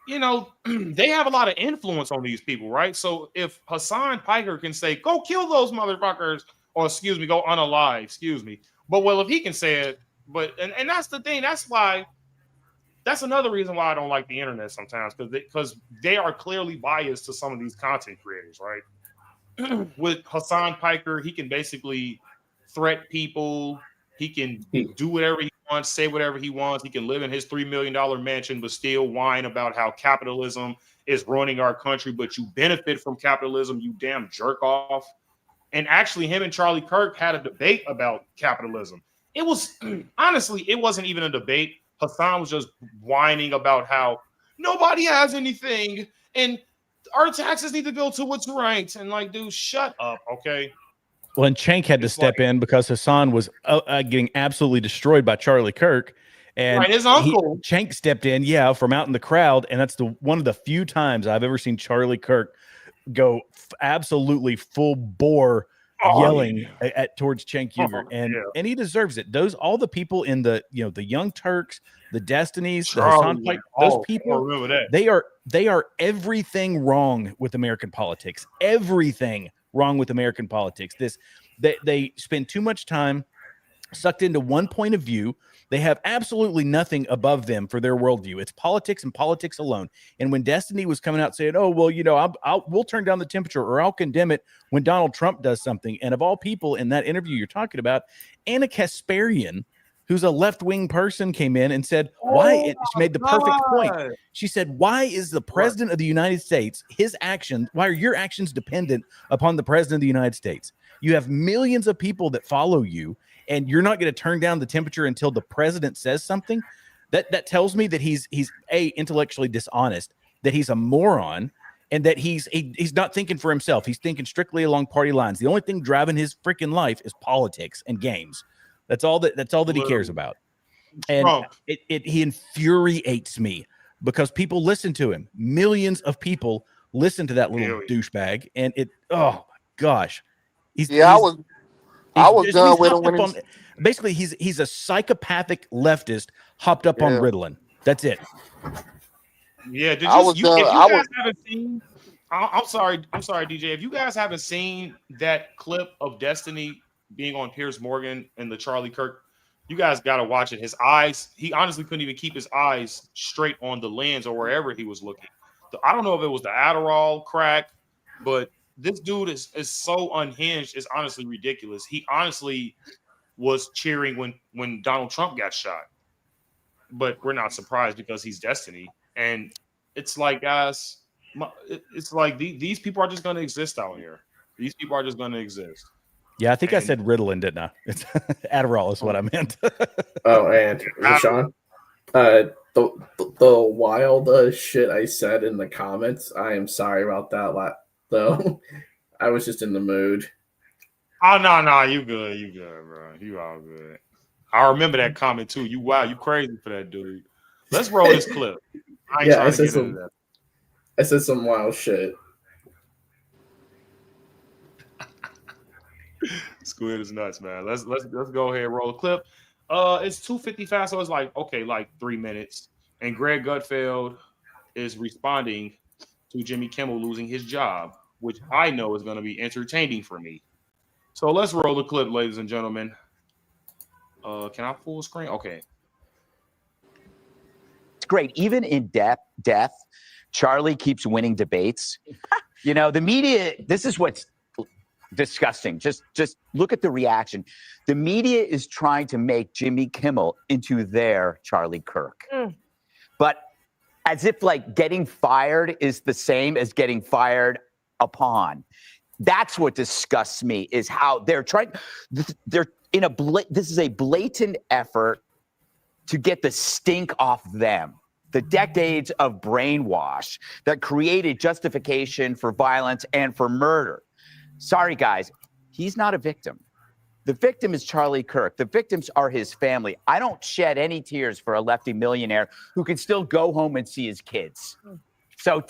They have a lot of influence on these people, right? So if Hassan Piker can say, go kill those motherfuckers, or go unalive, But if he can say it, and that's the thing, that's another reason why I don't like the internet sometimes, because they are clearly biased to some of these content creators, right? With Hassan Piker, he can basically threat people. He can do whatever he wants, say whatever he wants. He can live in his $3 million mansion, but still whine about how capitalism is ruining our country. But you benefit from capitalism, you damn jerk off. And actually, him and Charlie Kirk had a debate about capitalism. It was honestly, it wasn't even a debate. Hassan was just whining about how nobody has anything and our taxes need to go to what's right. And like, dude, shut up, okay? Well, and Cenk had to step in because Hassan was getting absolutely destroyed by Charlie Kirk. And his uncle Cenk stepped in, from out in the crowd. And that's one of the few times I've ever seen Charlie Kirk go absolutely full bore yelling towards Cenk Uygur. And he deserves it. All the people in the Young Turks, the Destinies, the Hassan Pike, those people, they are everything wrong with American politics. Everything wrong with American politics. They spend too much time sucked into one point of view. They have absolutely nothing above them for their worldview. It's politics and politics alone. And when Destiny was coming out saying, "Oh, well, we'll turn down the temperature or I'll condemn it when Donald Trump does something," and of all people in that interview you're talking about, Anna Kasparian, who's a left-wing person, came in and said, she made the perfect point. She said, why is the president of the United States, why are your actions dependent upon the president of the United States? You have millions of people that follow you, and you're not going to turn down the temperature until the president says something? That tells me that he's intellectually dishonest, that he's a moron, and that he's not thinking for himself. He's thinking strictly along party lines. The only thing driving his freaking life is politics and games. That's all that he cares about. And he infuriates me because people listen to him. Millions of people listen to that little douchebag, and oh my gosh. I was done with him when basically he's a psychopathic leftist hopped up on Ritalin. That's it. Yeah, if you guys haven't seen, I'm sorry, DJ. If you guys haven't seen that clip of Destiny being on Piers Morgan and the Charlie Kirk. You guys got to watch it. His eyes, he honestly couldn't even keep his eyes straight on the lens or wherever he was looking. So I don't know if it was the Adderall crack, but this dude is so unhinged. It's honestly ridiculous. He honestly was cheering when Donald Trump got shot. But we're not surprised because he's destiny. And it's like, guys, it's like these people are just going to exist out here. These people are just going to exist. Yeah, I think I said Ritalin, didn't I? It's Adderall is what I meant. Oh, and Rashawn, the wild shit I said in the comments, I am sorry about that. Though I was just in the mood. Oh no, you good, bro. You all good. I remember that comment too. You crazy for that dude. Let's roll this clip. I ain't trying to get into that. I said some wild shit. Squid is nuts, man. Let's go ahead and roll the clip. It's 2:55, so it's like 3 minutes. And Greg Gutfeld is responding to Jimmy Kimmel losing his job, which I know is going to be entertaining for me. So let's roll the clip, ladies and gentlemen. Can I full screen? Okay. It's great. Even in death, Charlie keeps winning debates. You know, the media, this is what's disgusting. Just look at the reaction. The media is trying to make Jimmy Kimmel into their Charlie Kirk. But as if like getting fired is the same as getting fired upon. That's what disgusts me, is how they're trying. This is a blatant effort to get the stink off them. The decades of brainwash that created justification for violence and for murder. Sorry, guys, he's not a victim. The victim is Charlie Kirk. The victims are his family. I don't shed any tears for a lefty millionaire who can still go home and see his kids. So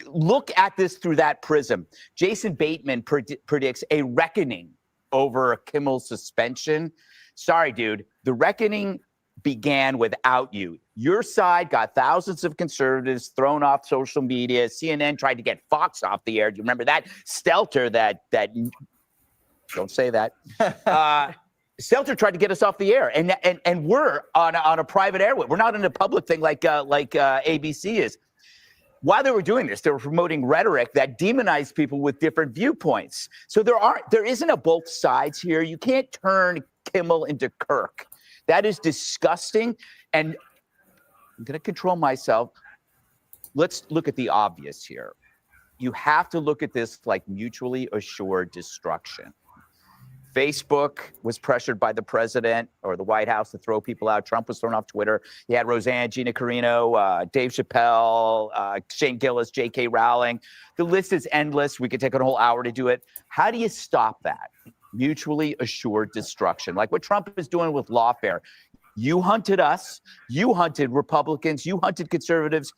look at this through that prism. Jason Bateman predicts a reckoning over Kimmel's suspension. Sorry, dude. The reckoning began without you. Your side got thousands of conservatives thrown off social media. CNN tried to get Fox off the air. Do you remember that? Stelter, that don't say that. Stelter tried to get us off the air, and we're on a private airway. We're not in a public thing like ABC is. While they were doing this, they were promoting rhetoric that demonized people with different viewpoints. So there isn't a both sides here. You can't turn Kimmel into Kirk. That is disgusting. And I'm going to control myself. Let's look at the obvious here. You have to look at this like mutually assured destruction. Facebook was pressured by the president or the White House to throw people out. Trump was thrown off Twitter. You had Roseanne, Gina Carino, Dave Chappelle, Shane Gillis, J.K. Rowling. The list is endless. We could take a whole hour to do it. How do you stop that? Mutually assured destruction, like what Trump is doing with lawfare. You hunted us. You hunted Republicans. You hunted conservatives.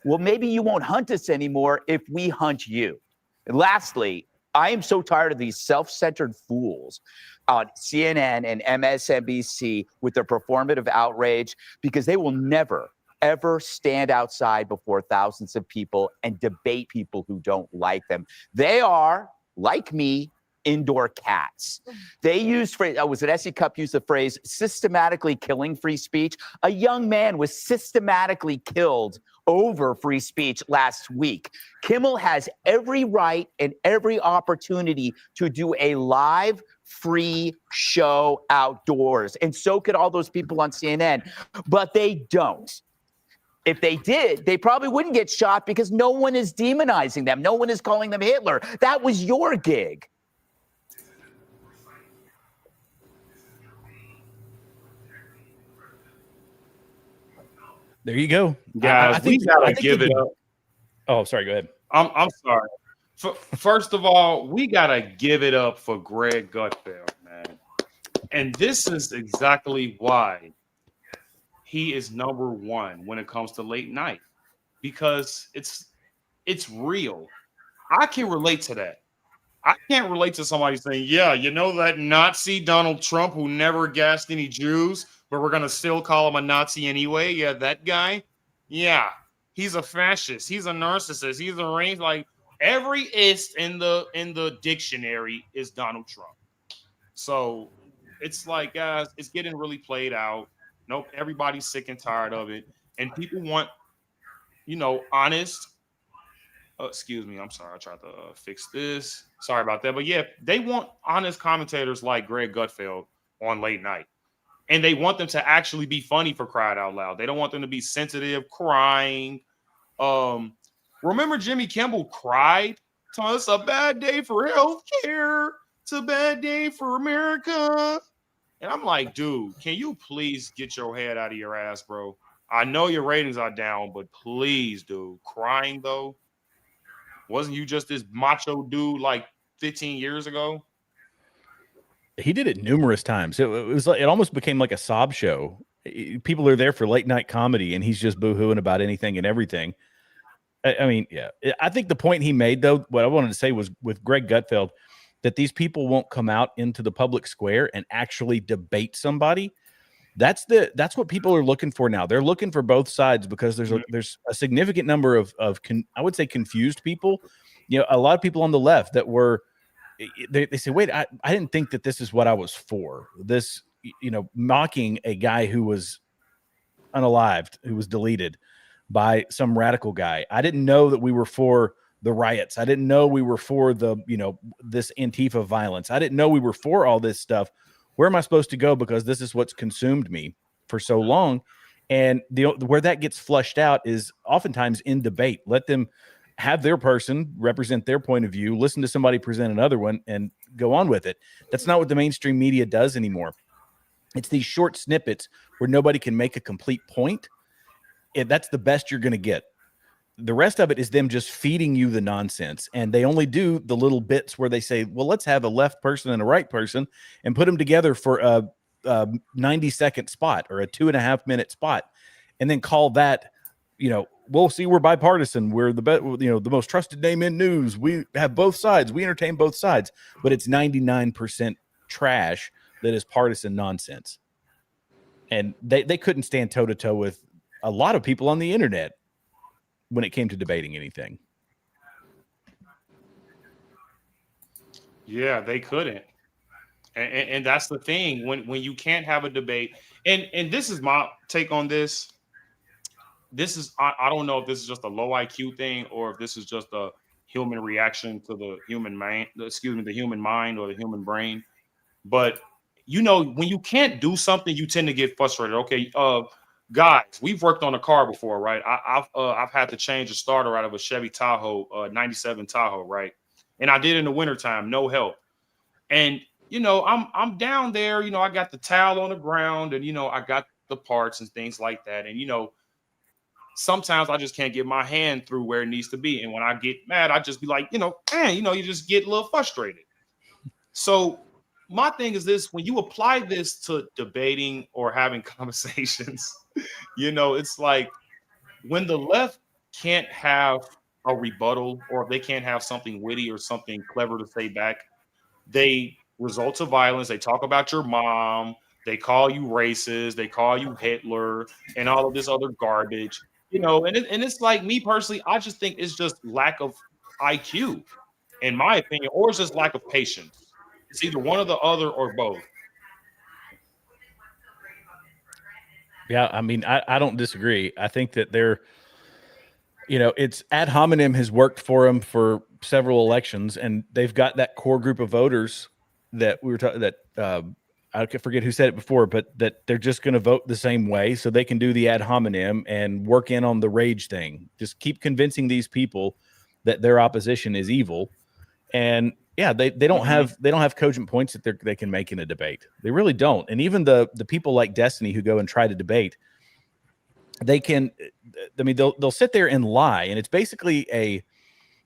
Well, maybe you won't hunt us anymore if we hunt you. And lastly, I am so tired of these self-centered fools on CNN and MSNBC with their performative outrage, because they will never, ever stand outside before thousands of people and debate people who don't like them. They are, like me, indoor cats. They used phrase, was it S.E. Cupp used the phrase systematically killing free speech? A young man was systematically killed over free speech last week. Kimmel has every right and every opportunity to do a live free show outdoors. And so could all those people on CNN, but they don't. If they did, they probably wouldn't get shot because no one is demonizing them. No one is calling them Hitler. That was your gig. There you go, guys. We gotta give it up. Oh, sorry. Go ahead. I'm sorry. First of all, we gotta give it up for Greg Gutfeld, man. And this is exactly why he is number one when it comes to late night, because it's real. I can relate to that. I can't relate to somebody saying, yeah, you know that Nazi Donald Trump who never gassed any Jews, but we're going to still call him a Nazi anyway? Yeah, that guy? Yeah, he's a fascist. He's a narcissist. He's a range. Like, every ist in the dictionary is Donald Trump. So it's like, guys, it's getting really played out. Nope, everybody's sick and tired of it, and people want, honest. Excuse me, I'm sorry. I tried to fix this. Sorry about that. But yeah, they want honest commentators like Greg Gutfeld on late night, and they want them to actually be funny, for crying out loud. They don't want them to be sensitive, crying. Remember Jimmy Kimmel cried? Telling us a bad day for healthcare. It's a bad day for America. And I'm like, dude, can you please get your head out of your ass, bro? I know your ratings are down, but please, dude, crying though. Wasn't you just this macho dude like 15 years ago? He did it numerous times. It was like, it almost became like a sob show. People are there for late night comedy, and he's just boohooing about anything and everything. I mean, yeah. I think the point he made, though, what I wanted to say was with Greg Gutfeld, that these people won't come out into the public square and actually debate somebody. That's what people are looking for now. They're looking for both sides because there's a significant number of I would say confused people. A lot of people on the left that were they say, wait, I didn't think that this is what I was for. This, mocking a guy who was unalived, who was deleted by some radical guy. I didn't know that we were for the riots. I didn't know we were for the, this Antifa violence. I didn't know we were for all this stuff. Where am I supposed to go? Because this is what's consumed me for so long. And where that gets flushed out is oftentimes in debate. Let them have their person represent their point of view, listen to somebody present another one, and go on with it. That's not what the mainstream media does anymore. It's these short snippets where nobody can make a complete point. That's the best you're going to get. The rest of it is them just feeding you the nonsense. And they only do the little bits where they say, well, let's have a left person and a right person and put them together for a 90-second spot or a 2.5-minute spot. And then call that, we'll see, we're bipartisan. We're the most trusted name in news. We have both sides. We entertain both sides, but it's 99% trash that is partisan nonsense. And they couldn't stand toe to toe with a lot of people on the internet when it came to debating anything. Yeah, they couldn't. And that's the thing when you can't have a debate. And this is my take on this. This is, I don't know if this is just a low IQ thing or if this is just a human reaction to the human mind, the human mind or the human brain. But when you can't do something, you tend to get frustrated. Okay, guys, we've worked on a car before, right? I've had to change a starter out of a Chevy Tahoe, 97 Tahoe, right? And I did in the wintertime, no help. And I'm down there, I got the towel on the ground and I got the parts and things like that. And sometimes I just can't get my hand through where it needs to be. And when I get mad, I just be like, you just get a little frustrated. So my thing is this: when you apply this to debating or having conversations, it's like when the left can't have a rebuttal or if they can't have something witty or something clever to say back, they resort to violence. They talk about your mom. They call you racist. They call you Hitler and all of this other garbage, and it's like, me personally, I just think it's just lack of IQ, in my opinion, or it's just lack of patience. It's either one or the other or both. Yeah, I mean, I don't disagree. I think that it's ad hominem has worked for them for several elections, and they've got that core group of voters that we were talking that I forget who said it before, but that they're just going to vote the same way so they can do the ad hominem and work in on the rage thing. Just keep convincing these people that their opposition is evil. And yeah, they don't have cogent points that they can make in a debate. They really don't. And even the people like Destiny who go and try to debate, they can, I mean, they'll sit there and lie. And it's basically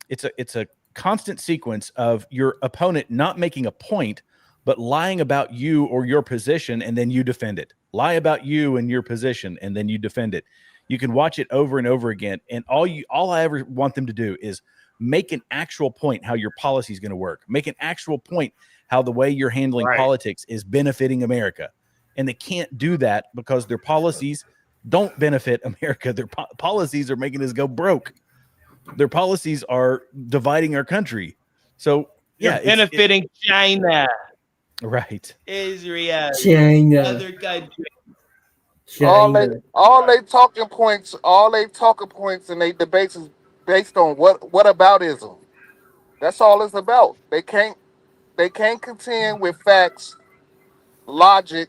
it's a constant sequence of your opponent not making a point, but lying about you or your position, and then you defend it. Lie about you and your position, and then you defend it. You can watch it over and over again. And all I ever want them to do is make an actual point how your policy is going to work. Make an actual point how the way you're handling politics is benefiting America. And they can't do that because their policies don't benefit America. Their policies are making us go broke. Their policies are dividing our country. So yeah, benefiting China. Right. Israel, China. other country. All China. they talking points, and they debates is based on what aboutism. That's all it's about. They can't contend with facts, logic,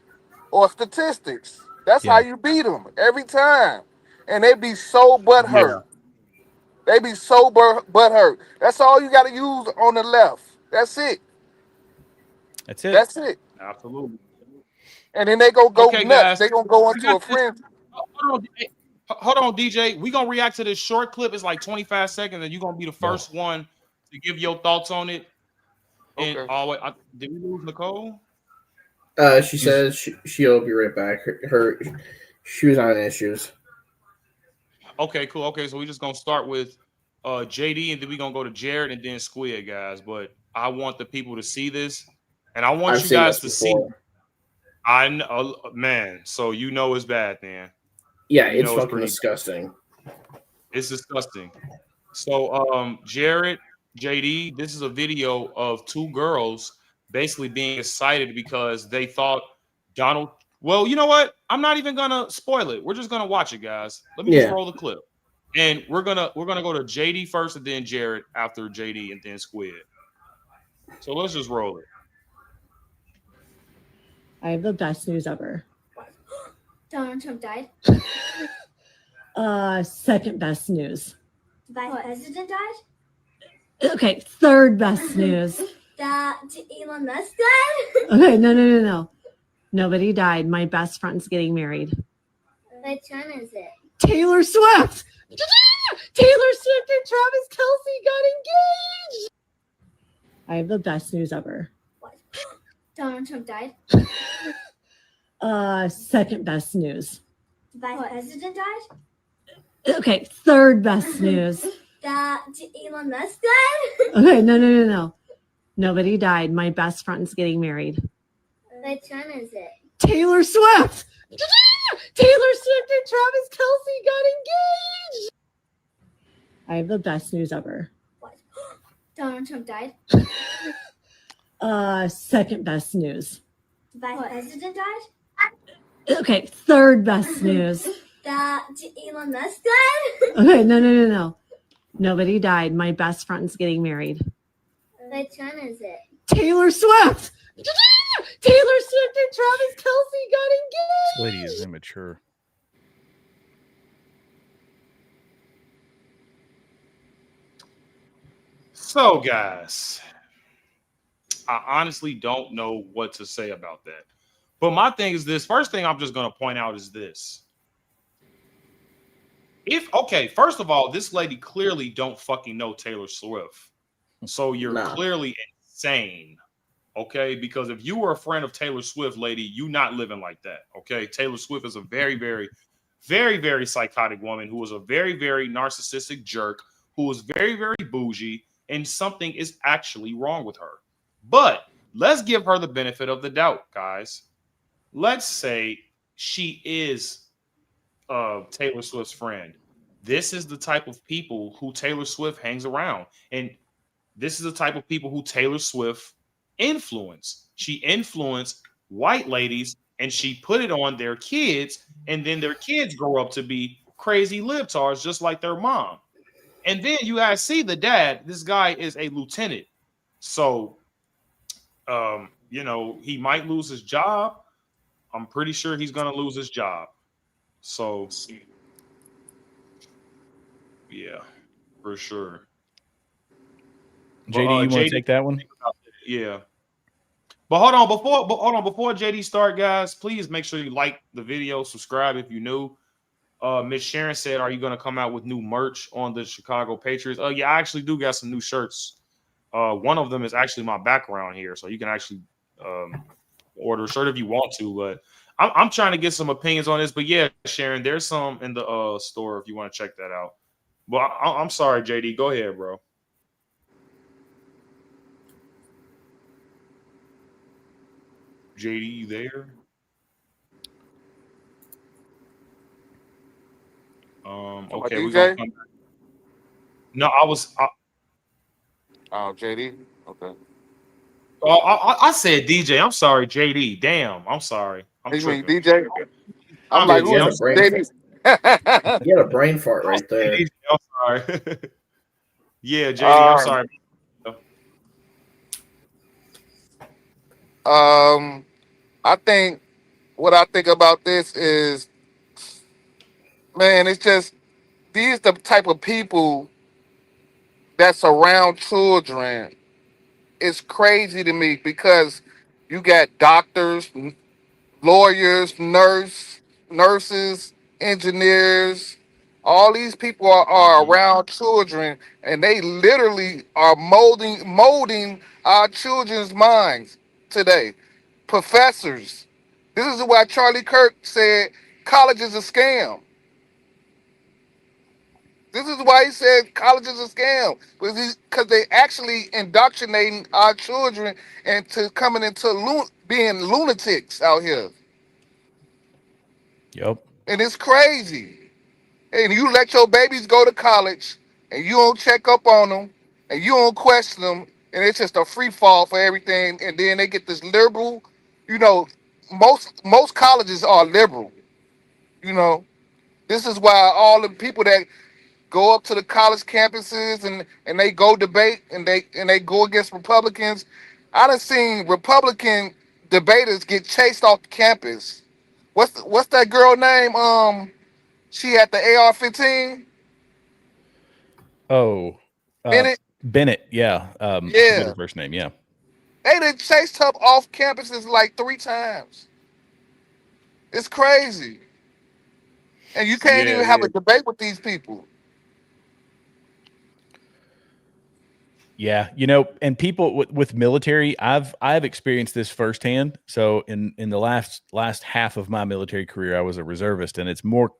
or statistics. That's how Yeah. you beat them every time. And they be so Yeah, butthurt. They be so butthurt. That's all you got to use on the left. That's it. That's it. That's it. absolutely. And then they gonna go Okay, nuts. guys, They gonna go we into got a this. frenzy. Hold on, hold on, DJ. We gonna react to this short clip. It's like 25 seconds, and you're gonna be the first one to give your thoughts on it. And Okay. did we lose Nicole? She says she'll be right back. She was on issues. Okay, cool. Okay, so we're just gonna start with JD, and then we're gonna go to Jared and then Squid, guys. But I want the people to see this, and I want I've you seen guys this to see. before. I know, man. So you know it's bad, then. Yeah, You it's know it's fucking pretty bad. disgusting. It's disgusting. So, Jared, JD, this is a video of two girls basically being excited because they thought Donald. Well, you know what? I'm not even gonna spoil it. We're just gonna watch it, guys. Let me just Yeah. roll the clip, and we're gonna go to JD first, and then Jared after JD, and then Squid. So let's just roll it. I have the best news ever. Donald Trump died. Second best news. The vice president died. Okay, third best news. That Elon Musk died. Okay, no. Nobody died. My best friend's getting married. Which one is it? Taylor Swift. Taylor Swift and Travis Kelce got engaged. I have the best news ever. What? Donald Trump died. Second best news. The vice president died. Okay, third best news. That Elon Musk died. Okay, no. Nobody died. My best friend's getting married. Which one is it? Taylor Swift. Taylor Swift and Travis Kelce got engaged. I have the best news ever. What? Donald Trump died. Second best news. The vice president died. Okay, third best news. That Elon Musk died. Okay, no. Nobody died. My best friend's getting married. Which one is it? Taylor Swift. Taylor Swift and Travis Kelce got engaged. This lady is immature. So, guys, I honestly don't know what to say about that. But my thing is this. First thing I'm just going to point out is this. First of all, this lady clearly don't fucking know Taylor Swift. So you're clearly insane. Okay? Because if you were a friend of Taylor Swift, lady, you not living like that. Okay? Taylor Swift is a very, very, very, very psychotic woman who was a very, very narcissistic jerk, who was very, very bougie, and something is actually wrong with her. But let's give her the benefit of the doubt, guys. Let's say she is Taylor Swift's friend. This is the type of people who Taylor Swift hangs around. And this is the type of people who Taylor Swift influenced. She influenced white ladies and she put it on their kids. And then their kids grow up to be crazy libtards just like their mom. And then you guys see the dad. This guy is a lieutenant. So, he might lose his job. I'm pretty sure he's going to lose his job. So, yeah, for sure. JD, you want to take that one? Yeah. But hold on. Before JD start, guys, please make sure you like the video, subscribe if you're new. Miss Sharon said, "Are you going to come out with new merch on the Chicago Patriots?" Yeah, I actually do got some new shirts. One of them is actually my background here, so you can actually order a shirt if you want to. But I'm trying to get some opinions on this. But yeah, Sharon, there's some in the store if you want to check that out. Well, I'm sorry, JD. Go ahead, bro. JD, you there? Okay, we're gonna come back. No, I was. Oh, JD. Okay. I said DJ. I'm sorry, JD. Damn, I'm sorry. I'm You mean tripping. DJ? I'm I'm like, Dude, you who had I'm a is brain David? you had a brain fart right there. DJ. I'm sorry. Yeah, JD. I'm um, sorry. I think what I think about this is, man, it's just these the type of people that's around children. It's crazy to me because you got doctors, lawyers, nurses, engineers. All these people are around children, and they literally are molding our children's minds today. Professors. This is why Charlie Kirk said college is a scam. This is why he said college is a scam, because they actually indoctrinating our children into coming into being lunatics out here, Yep. and it's crazy. And you let your babies go to college, and you don't check up on them, and you don't question them, and it's just a free fall for everything. And then they get this liberal, you know, most colleges are liberal. You know, this is why all the people that go up to the college campuses and they go debate and they go against Republicans. I done seen Republican debaters get chased off the campus. What's that girl name? She had the AR-15. Oh, Bennett. Bennett. Yeah. I forget Yeah, her first name. Yeah. they done chased her off campuses like 3 times. It's crazy, and you can't Yeah, even have yeah. a debate with these people. Yeah, and people with military, I've experienced this firsthand. So in the last half of my military career, I was a reservist, and it's more.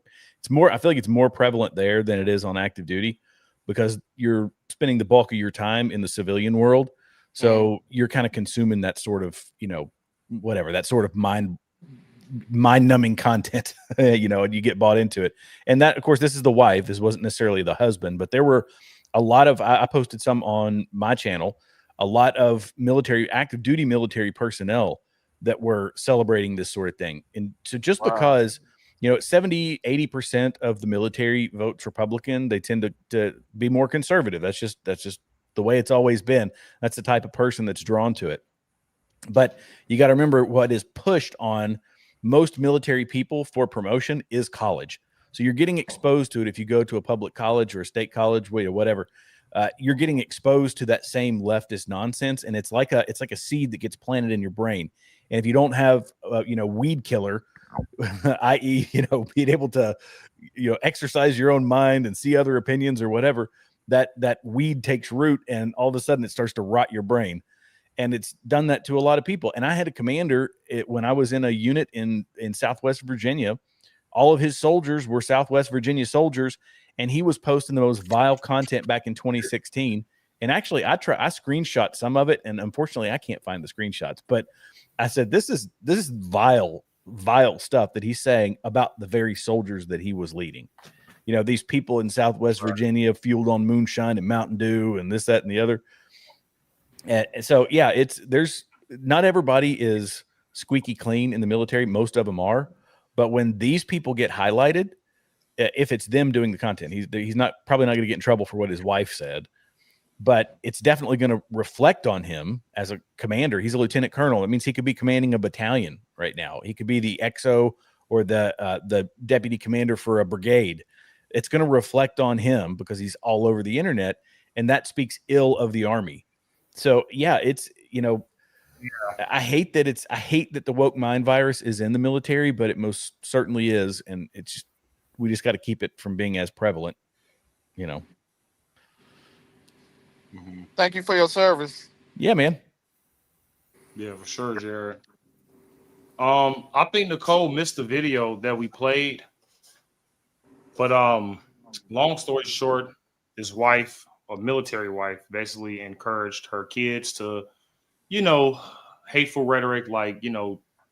I feel like it's more prevalent there than it is on active duty, because you're spending the bulk of your time in the civilian world. Mhm. So you're kind of consuming that sort of whatever, that sort of mind-numbing content, and you get bought into it. And that, of course, this is the wife. This wasn't necessarily the husband, but there were a lot of, I posted some on my channel, a lot of active duty military personnel that were celebrating this sort of thing. And so just Wow. because, 70-80% of the military votes Republican, they tend to be more conservative. That's just the way it's always been. That's the type of person that's drawn to it. But you got to remember, what is pushed on most military people for promotion is college. So you're getting exposed to it. If you go to a public college or a state college, whatever, you're getting exposed to that same leftist nonsense, and it's like a seed that gets planted in your brain. And if you don't have, weed killer, i.e., being able to, exercise your own mind and see other opinions or whatever, that weed takes root, and all of a sudden it starts to rot your brain. And it's done that to a lot of people. And I had a commander when I was in a unit in Southwest Virginia. All of his soldiers were Southwest Virginia soldiers, and he was posting the most vile content back in 2016. And actually, I screenshot some of it, and unfortunately, I can't find the screenshots. But I said, this is vile stuff that he's saying about the very soldiers that he was leading. These people in Southwest Virginia fueled on moonshine and Mountain Dew and this, that, and the other. And so, yeah, there's not everybody is squeaky clean in the military. Most of them are. But when these people get highlighted, if it's them doing the content, he's probably not going to get in trouble for what his wife said, but it's definitely going to reflect on him as a commander. He's a lieutenant colonel. It means he could be commanding a battalion right now. He could be the XO or the deputy commander for a brigade. It's going to reflect on him because he's all over the internet, and that speaks ill of the Army. So yeah, it's I hate that the woke mind virus is in the military, but it most certainly is, and we just got to keep it from being as prevalent. Thank you for your service. Yeah, man. Yeah, for sure, Jared. I think Nicole missed the video that we played, but long story short, his wife, a military wife, basically encouraged her kids to, hateful rhetoric like,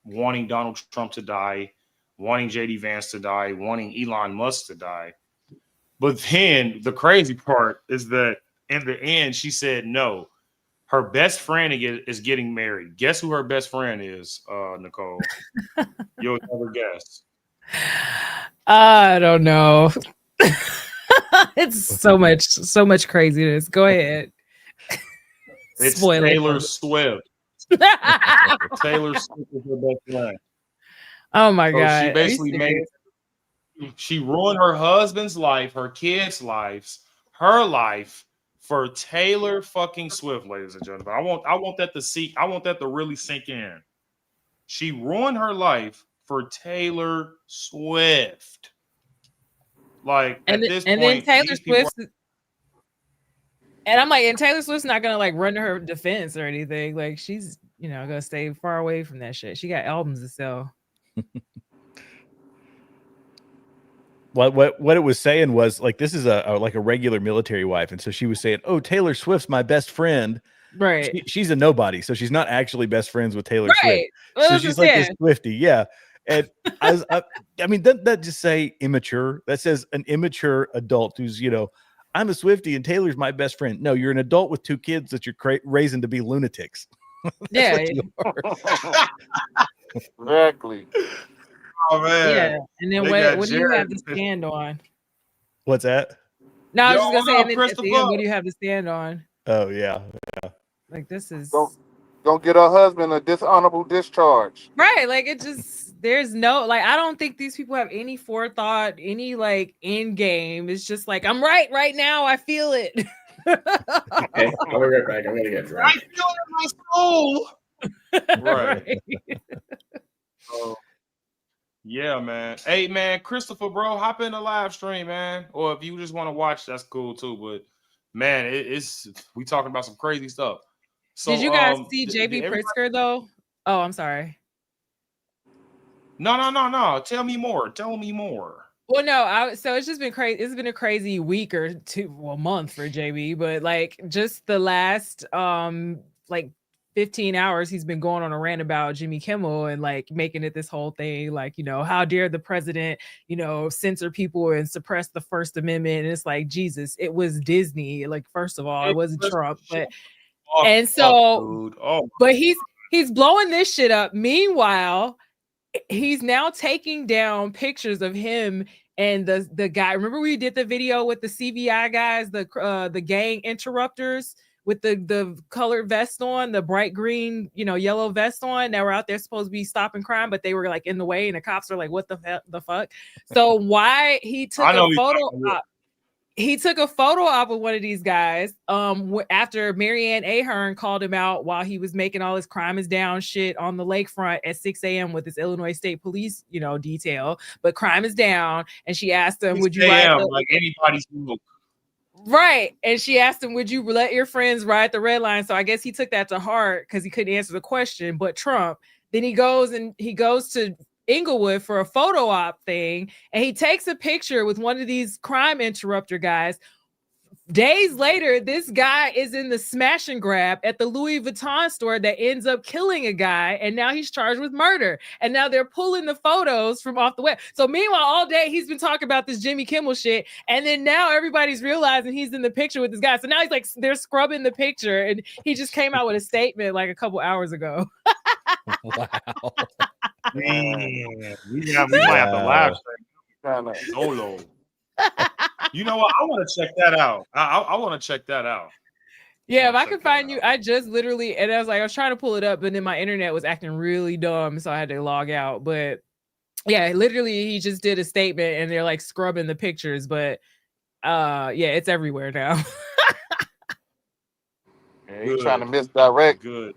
wanting Donald Trump to die, wanting JD Vance to die, wanting Elon Musk to die. But then the crazy part is that in the end, she said no. Her best friend is getting married. Guess who her best friend is, Nicole? You'll never guess. I don't know. It's so much craziness. Go ahead. It's Spoil it. Taylor Swift. Taylor Swift is her best friend. Oh my So God. she basically she ruined her husband's life, her kids' lives, her life for Taylor fucking Swift, ladies and gentlemen. I want that to really sink in. She ruined her life for Taylor Swift. Like at this point, then Taylor these people Swift, and I'm like, and Taylor Swift's not gonna like run to her defense or anything. Like she's, gonna stay far away from that shit. She got albums to sell. What it was saying was like, this is a regular military wife, and so she was saying, "Oh, Taylor Swift's my best friend." Right. She's a nobody, so she's not actually best friends with Taylor Swift. Right. Well, So she's like this Swiftie, yeah. And I mean, doesn't that just say immature? That says an immature adult who's, I'm a Swiftie and Taylor's my best friend. No, you're an adult with 2 kids that you're raising to be lunatics. Yeah. What you are. Exactly. Oh man. Yeah. And then what do you have to stand on? What's that? No, I was just gonna say, and then at Christopher. the end, what do you have to stand on? Oh yeah. Like this is Don't get her husband a dishonorable discharge. right. Like it just there's no like I don't think these people have any forethought, any like end game. It's just like I'm right now. I feel it. Okay, I'll be right back. I'm gonna get drunk. I feel it in my soul. Right. Yeah, man. Hey, man, Christopher, bro, hop in the live stream, man. Or if you just want to watch, that's cool too. But man, we talking about some crazy stuff. So, did you guys see JB Pritzker though? Oh, I'm sorry. No. Tell me more. Well, no, so it's just been crazy. It's been a crazy week or two, month for JB, but like just the last like 15 hours, he's been going on a rant about Jimmy Kimmel and like making it this whole thing, like, how dare the president, censor people and suppress the First Amendment. And it's like, Jesus, it was Disney. Like, first of all, it wasn't Trump, but but he's blowing this shit up. Meanwhile, he's now taking down pictures of him and the guy. Remember we did the video with the CVI guys, the gang interrupters with the colored vest on, the bright green, yellow vest on, that were out there supposed to be stopping crime, but they were like in the way, and the cops are like, "What the fuck?" So why he took a photo op? He took a photo op with one of these guys after Marianne Ahern called him out while he was making all his crime is down shit on the lakefront at 6 a.m. with his Illinois State Police, detail. But crime is down, and she asked him, "Would you ride like anybody's move?" Right. And she asked him, "Would you let your friends ride the red line?" So I guess he took that to heart because he couldn't answer the question. But Trump, then he goes to Inglewood for a photo op thing, and he takes a picture with one of these crime interrupter guys. Days later, this guy is in the smash and grab at the Louis Vuitton store that ends up killing a guy, and now he's charged with murder. And now they're pulling the photos from off the web. So meanwhile, all day he's been talking about this Jimmy Kimmel shit, and then now everybody's realizing he's in the picture with this guy. So now he's like, they're scrubbing the picture, and he just came out with a statement like a couple hours ago. Wow. Man, we might have to live stream solo. You know what? I want to check that out. I want to check that out. Yeah, if I could find you, I just literally, and I was trying to pull it up, but then my internet was acting really dumb, so I had to log out. But yeah, literally, he just did a statement, and they're like scrubbing the pictures. But yeah, it's everywhere now. Yeah, he's trying to misdirect. Good.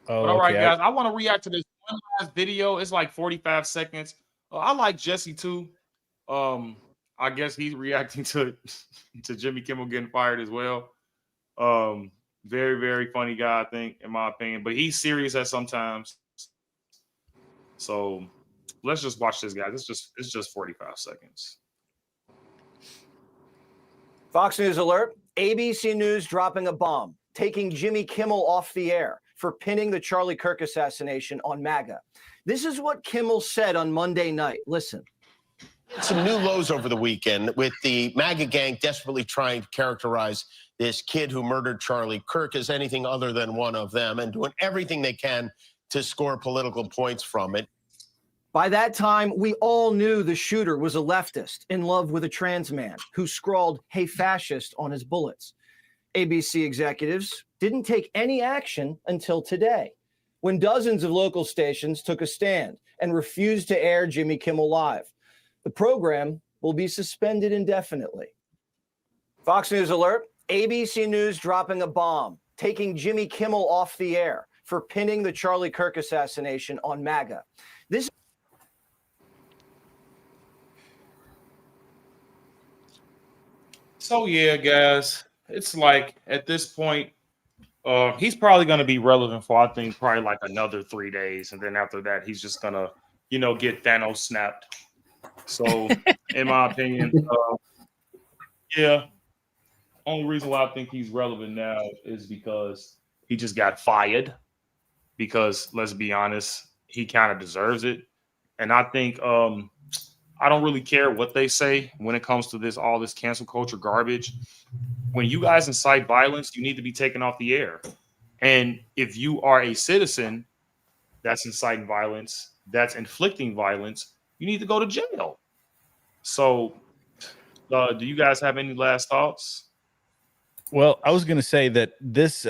Oh, but all right, guys, I want to react to this one last video. It's like 45 seconds. I like Jesse too. I guess he's reacting to Jimmy Kimmel getting fired as well. Very, very funny guy, I think, in my opinion. But he's serious at sometimes. So let's just watch this, guys. It's just 45 seconds. Fox News alert. ABC News dropping a bomb, taking Jimmy Kimmel off the air for pinning the Charlie Kirk assassination on MAGA. This is what Kimmel said on Monday night. Listen. Some new lows over the weekend with the MAGA gang desperately trying to characterize this kid who murdered Charlie Kirk as anything other than one of them and doing everything they can to score political points from it. By that time, we all knew the shooter was a leftist in love with a trans man who scrawled, "Hey, fascist" on his bullets. ABC executives didn't take any action until today, when dozens of local stations took a stand and refused to air Jimmy Kimmel Live. The program will be suspended indefinitely. Fox News alert, ABC News dropping a bomb, taking Jimmy Kimmel off the air for pinning the Charlie Kirk assassination on MAGA. This So yeah, guys, it's like at this point, he's probably going to be relevant for, I think, probably like another 3 days, and then after that, he's just gonna, get Thanos snapped. So, in my opinion, yeah, only reason why I think he's relevant now is because he just got fired. Because let's be honest, he kind of deserves it, and I think I don't really care what they say when it comes to all this cancel culture garbage. When you guys incite violence, you need to be taken off the air. And if you are a citizen that's inciting violence, that's inflicting violence, you need to go to jail. So, do you guys have any last thoughts? Well, I was going to say that this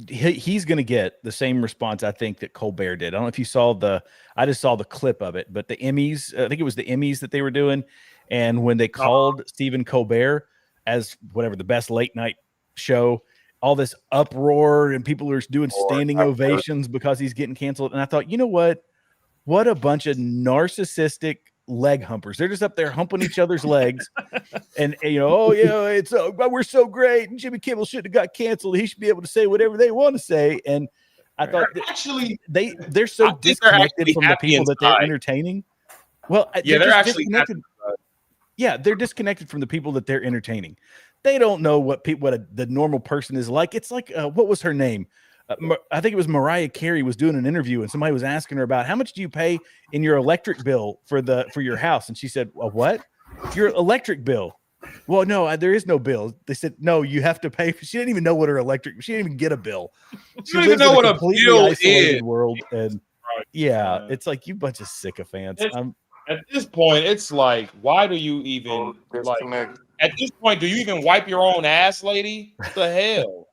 he's going to get the same response I think that Colbert did. I don't know if you saw I just saw the clip of it, but the Emmys, I think it was the Emmys that they were doing, and when they called Stephen Colbert as whatever the best late night show, all this uproar and people are doing standing ovations because he's getting canceled. And I thought, you know what? What a bunch of narcissistic leg humpers. They're just up there humping each other's legs and oh yeah, it's we're so great and Jimmy Kimmel shouldn't have got canceled. He should be able to say whatever they want to say. And I thought actually they're so disconnected from the people that they're entertaining. Well, yeah, they're actually disconnected. Yeah, they're disconnected from the people that they're entertaining. They don't know what the normal person is like. It's like what was her name? I think it was Mariah Carey was doing an interview and somebody was asking her about how much do you pay in your electric bill for your house, and she said, "What? Your electric bill?" Well, no, there is no bill. They said, "No, you have to pay." She didn't even know what her electric. She didn't even get a bill. She don't even know what a bill is. World, and yeah, it's like you bunch of sycophants. At this point, it's like, why do you even At this point, do you even wipe your own ass, lady? What the hell?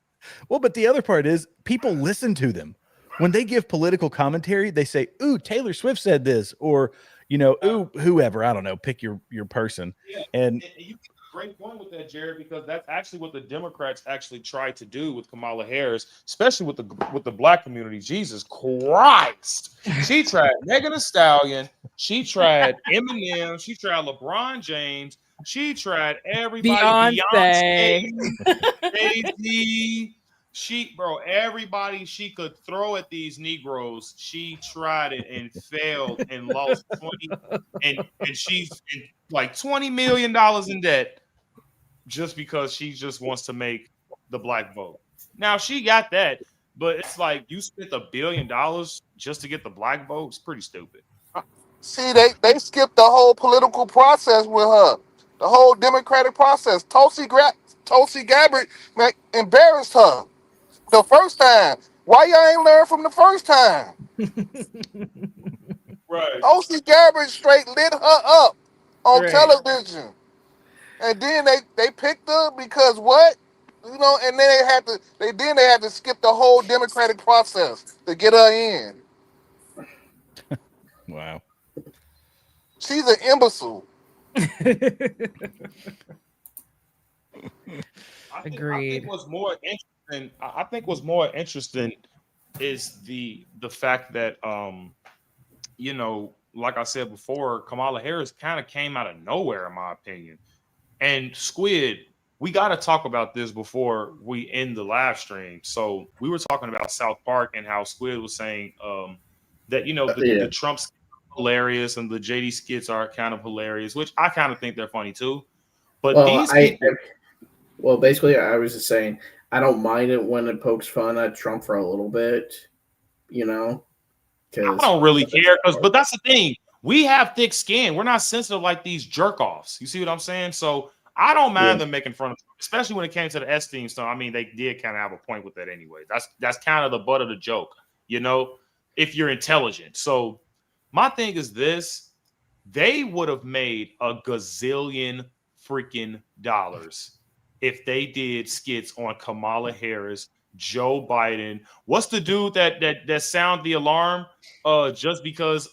Well, but the other part is people listen to them. When they give political commentary, they say, "Ooh, Taylor Swift said this," or, "Ooh, whoever." I don't know. Pick your person. Yeah, and you make a great point with that, Jared, because that's actually what the Democrats actually tried to do with Kamala Harris, especially with the black community. Jesus Christ. She tried Megan Thee Stallion. She tried Eminem. She tried LeBron James. She tried everybody. Beyonce. Jay-Z. Everybody she could throw at these Negroes, she tried it and failed and lost 20 and she's in like $20 million in debt just because she just wants to make the black vote. Now she got that, but it's like you spent $1 billion just to get the black vote. It's pretty stupid. See, they skipped the whole political process with her, the whole democratic process. Tulsi Gabbard embarrassed her the first time. Why y'all ain't learn from the first time? Right. Tulsi Gabbard straight lit her up on television, and then they picked her because what? And then they had to skip the whole democratic process to get her in. Wow. She's an imbecile. Agreed. I think what's more interesting is the fact that like I said before, Kamala Harris kind of came out of nowhere, in my opinion. And Squid, we got to talk about this before we end the live stream. So we were talking about South Park and how Squid was saying that the Trump's hilarious and the JD skits are kind of hilarious, which I kind of think they're funny too. But basically, I was just saying I don't mind it when it pokes fun at Trump for a little bit, I don't really care, but that's the thing. We have thick skin. We're not sensitive like these jerk offs. You see what I'm saying? So I don't mind them making fun of Trump, especially when it came to the Epstein stuff. I mean, they did kind of have a point with that anyway. That's kind of the butt of the joke, you know, if you're intelligent. So my thing is this: they would have made a gazillion freaking dollars if they did skits on Kamala Harris, Joe Biden. What's the dude that sound the alarm just because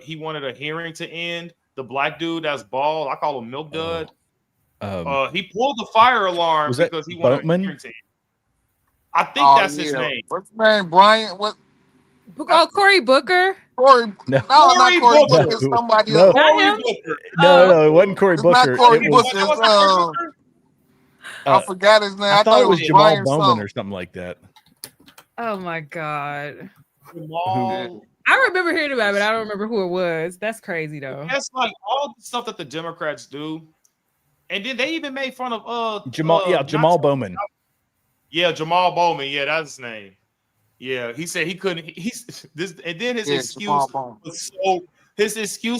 he wanted a hearing to end? The black dude that's bald. I call him Milk Dud. He pulled the fire alarm because he wanted a hearing to end. I think that's his name. What's his name? Brian? What? Oh, Cory Booker. Cory? No, not Cory Booker. It's somebody else. No, it wasn't Cory It's Booker. not Cory It was, Booker. I forgot his name. I thought it was Jamal Brian Bowman something. or something like that. Oh my God. Jamal. I remember hearing about it, but I don't remember who it was. That's crazy though. That's like all the stuff that the Democrats do. And then they even made fun of Jamal Bowman. Yeah, Jamal Bowman. Yeah, that's his name. Yeah, he said he couldn't. He's this, and then his excuse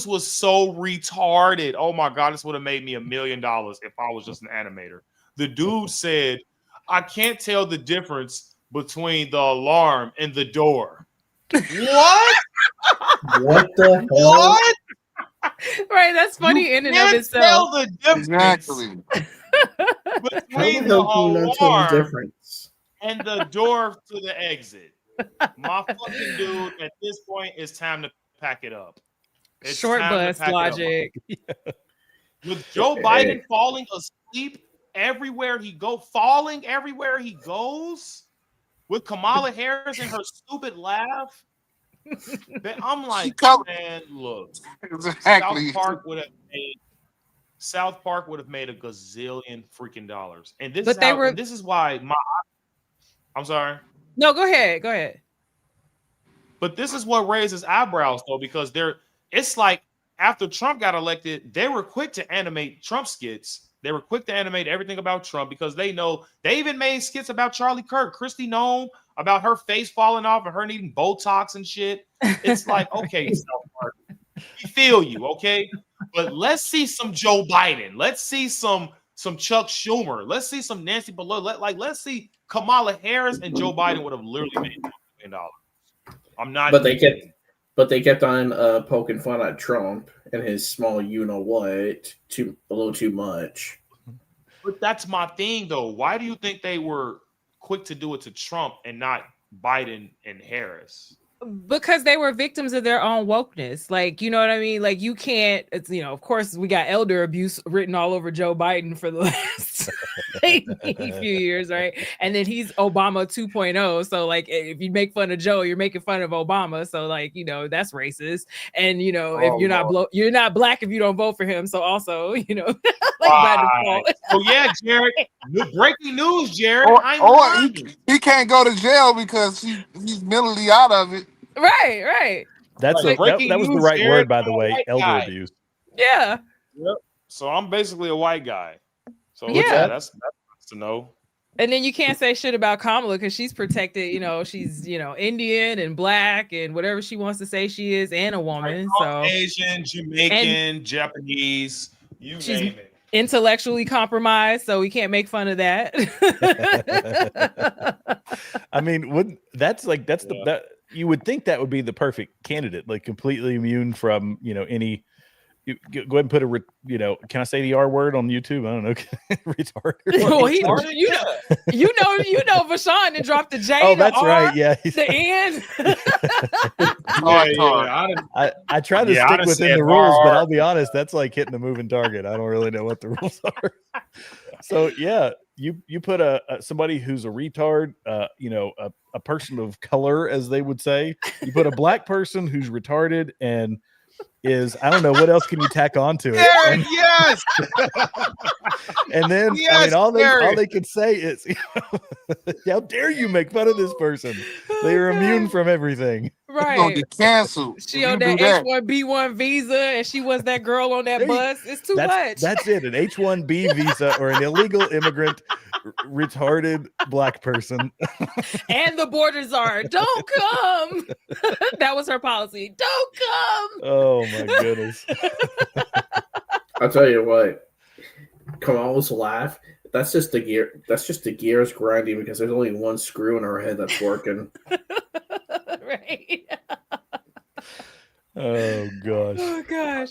was so retarded. Oh my God, this would have made me $1 million if I was just an animator. The dude said, "I can't tell the difference between the alarm and the door." What? What the hell? What? Right, that's funny in and of Can't itself. tell the difference Exactly. between the How can you not tell the alarm difference? and the door to the exit. My fucking dude, at this point, it's time to pack it up. It's Short time to bus pack it up. logic. With Joe Biden falling asleep everywhere he goes, with Kamala Harris and her stupid laugh. I'm like, man, look. Exactly. South Park would have made a gazillion freaking dollars. And this is why I'm sorry. No, go ahead. Go ahead. But this is what raises eyebrows, though, because it's like after Trump got elected, they were quick to animate Trump skits. They were quick to animate everything about Trump because they know they even made skits about Charlie Kirk, Kristi Noem, about her face falling off and her needing Botox and shit. It's like, okay, South Park, we feel you, okay? But let's see some Joe Biden. Let's see some Chuck Schumer. Let's see some Nancy Pelosi. Let's see Kamala Harris and Joe Biden would have literally made $1 million. I'm not. But they kept on poking fun at Trump and his small you know what a little too much. But that's my thing, though. Why do you think they were quick to do it to Trump and not Biden and Harris? Because they were victims of their own wokeness. Like, you know what I mean? Like, you can't, it's, you know, of course, we got elder abuse written all over Joe Biden for the last few years, right? And then he's Obama 2.0. So, like, if you make fun of Joe, you're making fun of Obama. So, like, you know, that's racist. And, you know, if you're not black if you don't vote for him. So, also, you know, like by default. Oh, yeah, Jared. Breaking news, Jared. He can't go to jail because he's mentally out of it. Right. That was the right word, by the way. Elder abuse. Yeah. Yep. So I'm basically a white guy. So yeah, that's nice to know. And then you can't say shit about Kamala because she's protected. You know, she's Indian and black and whatever she wants to say she is, and a woman. So Asian, Jamaican, Japanese, you name it. Intellectually compromised, so we can't make fun of that. I mean, that you would think that would be the perfect candidate, like completely immune from any. Go ahead and put can I say the R word on YouTube? I don't know. Retarded. Well, you know, Vashawn and dropped the J. Oh, that's R, right. Yeah. The N. I try to stick within the rules, but I'll be honest, that's like hitting a moving target. I don't really know what the rules are. So yeah, you put somebody who's a retard, a person of color, as they would say. You put a black person who's retarded and I don't know what else can you tack onto it. Yes. And then I mean all they could say is how dare you make fun of this person? They are immune from everything. Right. You're gonna get canceled. She on that H-1B1 visa and she was that girl on that bus. It's too much. That's it. An H-1B visa or an illegal immigrant retarded black person. And the borders are don't come. That was her policy. Don't come. Oh my goodness. I'll tell you what, Kamal's laugh, That's just the gear. That's just the gears grinding because there's only one screw in our head that's working. Right. Oh gosh. Oh gosh.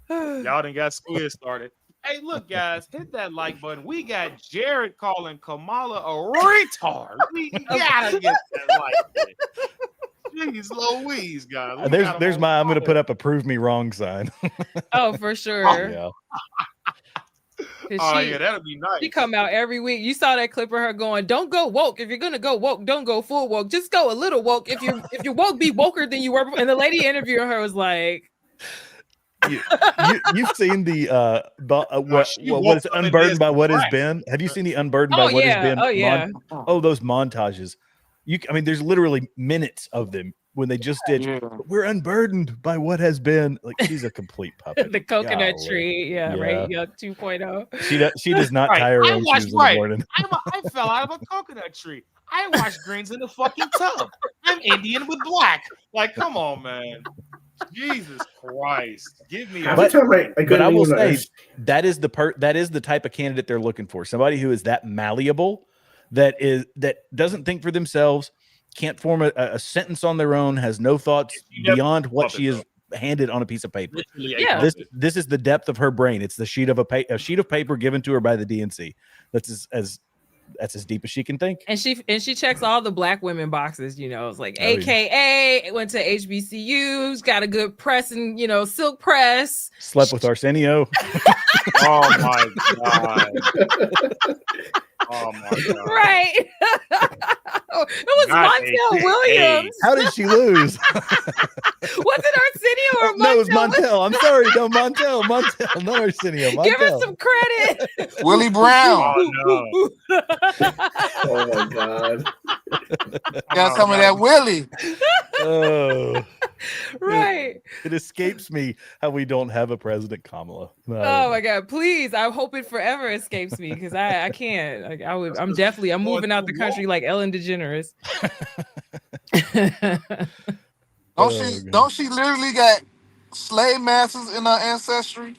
Y'all done got squid started. Hey, look, guys, hit that like button. We got Jared calling Kamala a retard. We gotta get that like button. Jeez Louise, guys. We got 'em There's on my. I'm going to fire. put up a prove me wrong sign. Oh, for sure. Yeah. 'Cause Oh she, yeah, that'd be nice. she come out every week. You saw that clip of her going, "Don't go woke. If you're gonna go woke, don't go full woke. Just go a little woke. If you're woke, be woker than you were before." And the lady interviewing her was like, You've seen the what is unburdened by what has been. Have you seen the unburdened by "Oh what has yeah, been? oh yeah." Those montages. I mean, there's literally minutes of them when they just did. We're unburdened by what has been. Like, she's a complete puppet. The coconut Golly. tree, right? Yeah, 2.0. She does not Right. tie her I own watched shoes in the morning. I fell out of a coconut tree. I washed greens in the fucking tub. I'm Indian with black. Like, come on, man. Jesus Christ. Give me But I will say that is the type of candidate they're looking for. Somebody who is that malleable, that doesn't think for themselves, can't form a sentence on their own, has no thoughts beyond what she is handed on a piece of paper. Yeah. This is the depth of her brain. It's the sheet of a sheet of paper given to her by the DNC. That's as deep as she can think. And she checks all the black women boxes, It's like AKA went to HBCUs, got a good press and silk press. Slept with Arsenio. Oh my god. Oh my god. Right. It was Montel Williams. How did she lose? Was it Arsenio or Montel? No, it was Montel. I'm sorry, no, Montel, not Arsenio. Montel. Give her some credit. Willie Brown. Oh, no. Oh my god. Got some of that Willie. Oh, right. It escapes me how we don't have a President Kamala. No. Oh my god! Please, I hope it forever escapes me because I can't. Like I'm moving out the country like Ellen DeGeneres. Don't she literally got slave masters in her ancestry?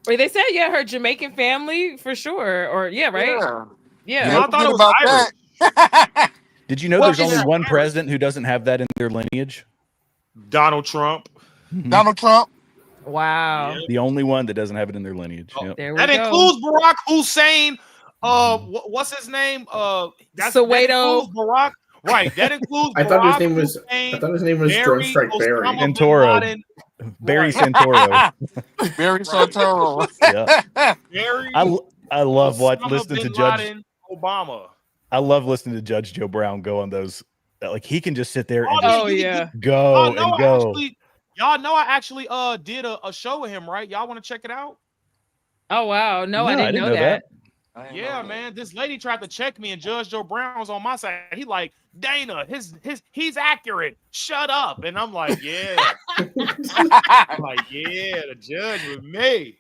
Wait, they said her Jamaican family for sure, or right? Yeah. I thought it was Irish. that. Did you know there's only one president who doesn't have that in their lineage? Donald Trump. Donald Trump. Wow. The only one that doesn't have it in their lineage. Yep. That includes Barack Hussein. What's his name? That Soweto. includes Barack. Right. That includes. I thought his name was Drone Strike Barry. Santoro. Barry Santoro. Barry Santoro. Yeah. Barry. I love listening to Judge Obama. I love listening to Judge Joe Brown go on those. Like, he can just sit there and go. Y'all know I actually did a show with him, right? Y'all want to check it out? Oh wow, no, I didn't know that. Yeah, man. This lady tried to check me, and Judge Joe Brown was on my side. He like, Dana, he's accurate. Shut up. And I'm like, yeah. I'm like, yeah, the judge with me.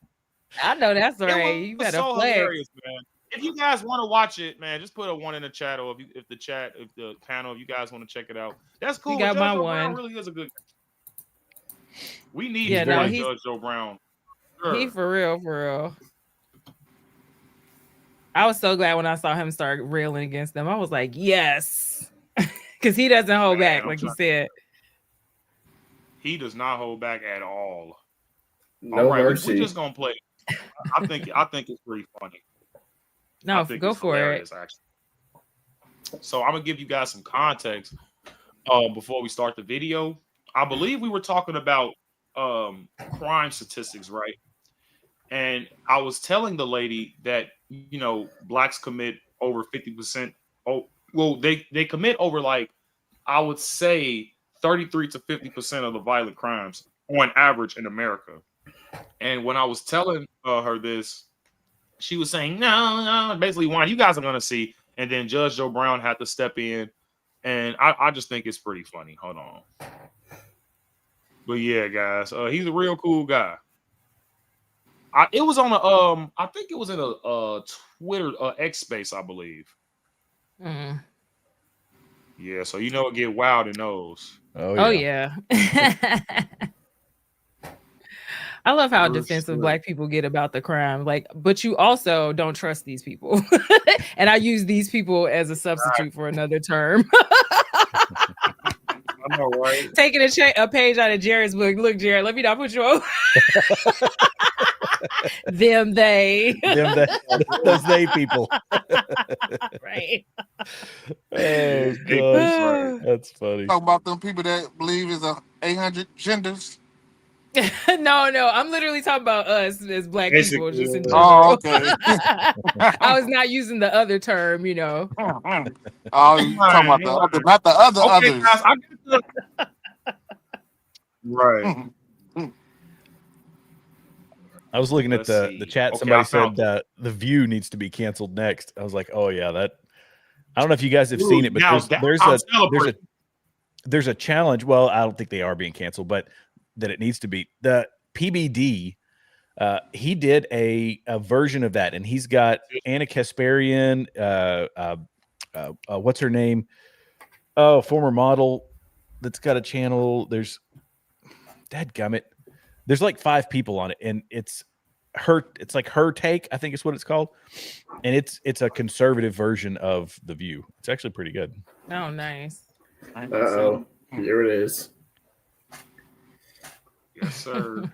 I know that's right. You better so play. Hilarious, man. If you guys want to watch it, man, just put a 1 in the chat, or if the panel, if you guys want to check it out, that's cool. You got Judge my Joe one. Brown really is a good. We need Judge Joe Brown. Sure. He for real. I was so glad when I saw him start railing against them. I was like, yes, because he doesn't hold back, like you said. He does not hold back at all. No mercy. We're just gonna play. I think it's pretty funny. No, go for it. Actually. So I'm gonna give you guys some context before we start the video. I believe we were talking about crime statistics, right? And I was telling the lady that blacks commit over 50%. Oh, well, they commit over, like, I would say 33 to 50% of the violent crimes on average in America. And when I was telling her this, she was saying, no, basically, one, you guys are going to see. And then Judge Joe Brown had to step in. And I just think it's pretty funny. Hold on. But yeah, guys, he's a real cool guy. It was on I think it was in a Twitter X space, I believe. Mm. Yeah, so it get wild in those. Oh yeah. I love how Real defensive shit. Black people get about the crime. Like, but you also don't trust these people. And I use these people as a substitute for another term. I know, right? Taking a page out of Jared's book. Look, Jared, let me not put you on. Them, they. Those they people. Right. Oh, Hey, God. That's funny. Talk about them people that believe is 800 genders. No, I'm literally talking about us as Black people, Basically, just in yeah. general. Oh, okay. I was not using the other term, you know. Oh, you talking about the other, not the other Okay, others. guys, I get the right. I was looking at Let's the see. chat. Okay, Somebody I found said The View needs to be canceled next. I was like, oh yeah, that. I don't know if you guys have Dude, seen it, but now there's a challenge. Well, I don't think they are being canceled, but that it needs to be. The PBD, he did a version of that, and he's got Anna Kasparian. What's her name? Oh, former model that's got a channel. There's dadgummit. There's like 5 people on it, and it's like her take, I think is what it's called. And it's a conservative version of The View. It's actually pretty good. Oh, nice. Uh-oh. Here it is. Yes, sir.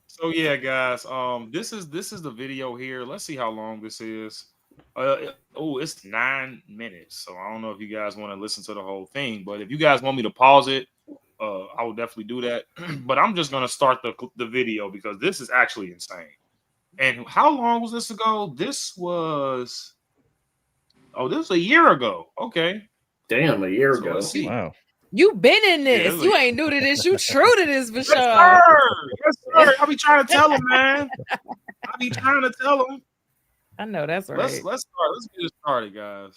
So yeah, guys. This is the video here. Let's see how long this is. It's 9 minutes. So I don't know if you guys want to listen to the whole thing, but if you guys want me to pause it, I will definitely do that. But I'm just gonna start the video because this is actually insane. And how long was this ago? This was a year ago. Okay. Damn, a year So ago. let's see. Wow. You been in this. Yeah, you ain't new to this. You true to this, for Yes, sure. sir. Yes, sir. I be trying to tell them, man. I be trying to tell them. I know that's right. Let's start. Let's get it started, guys.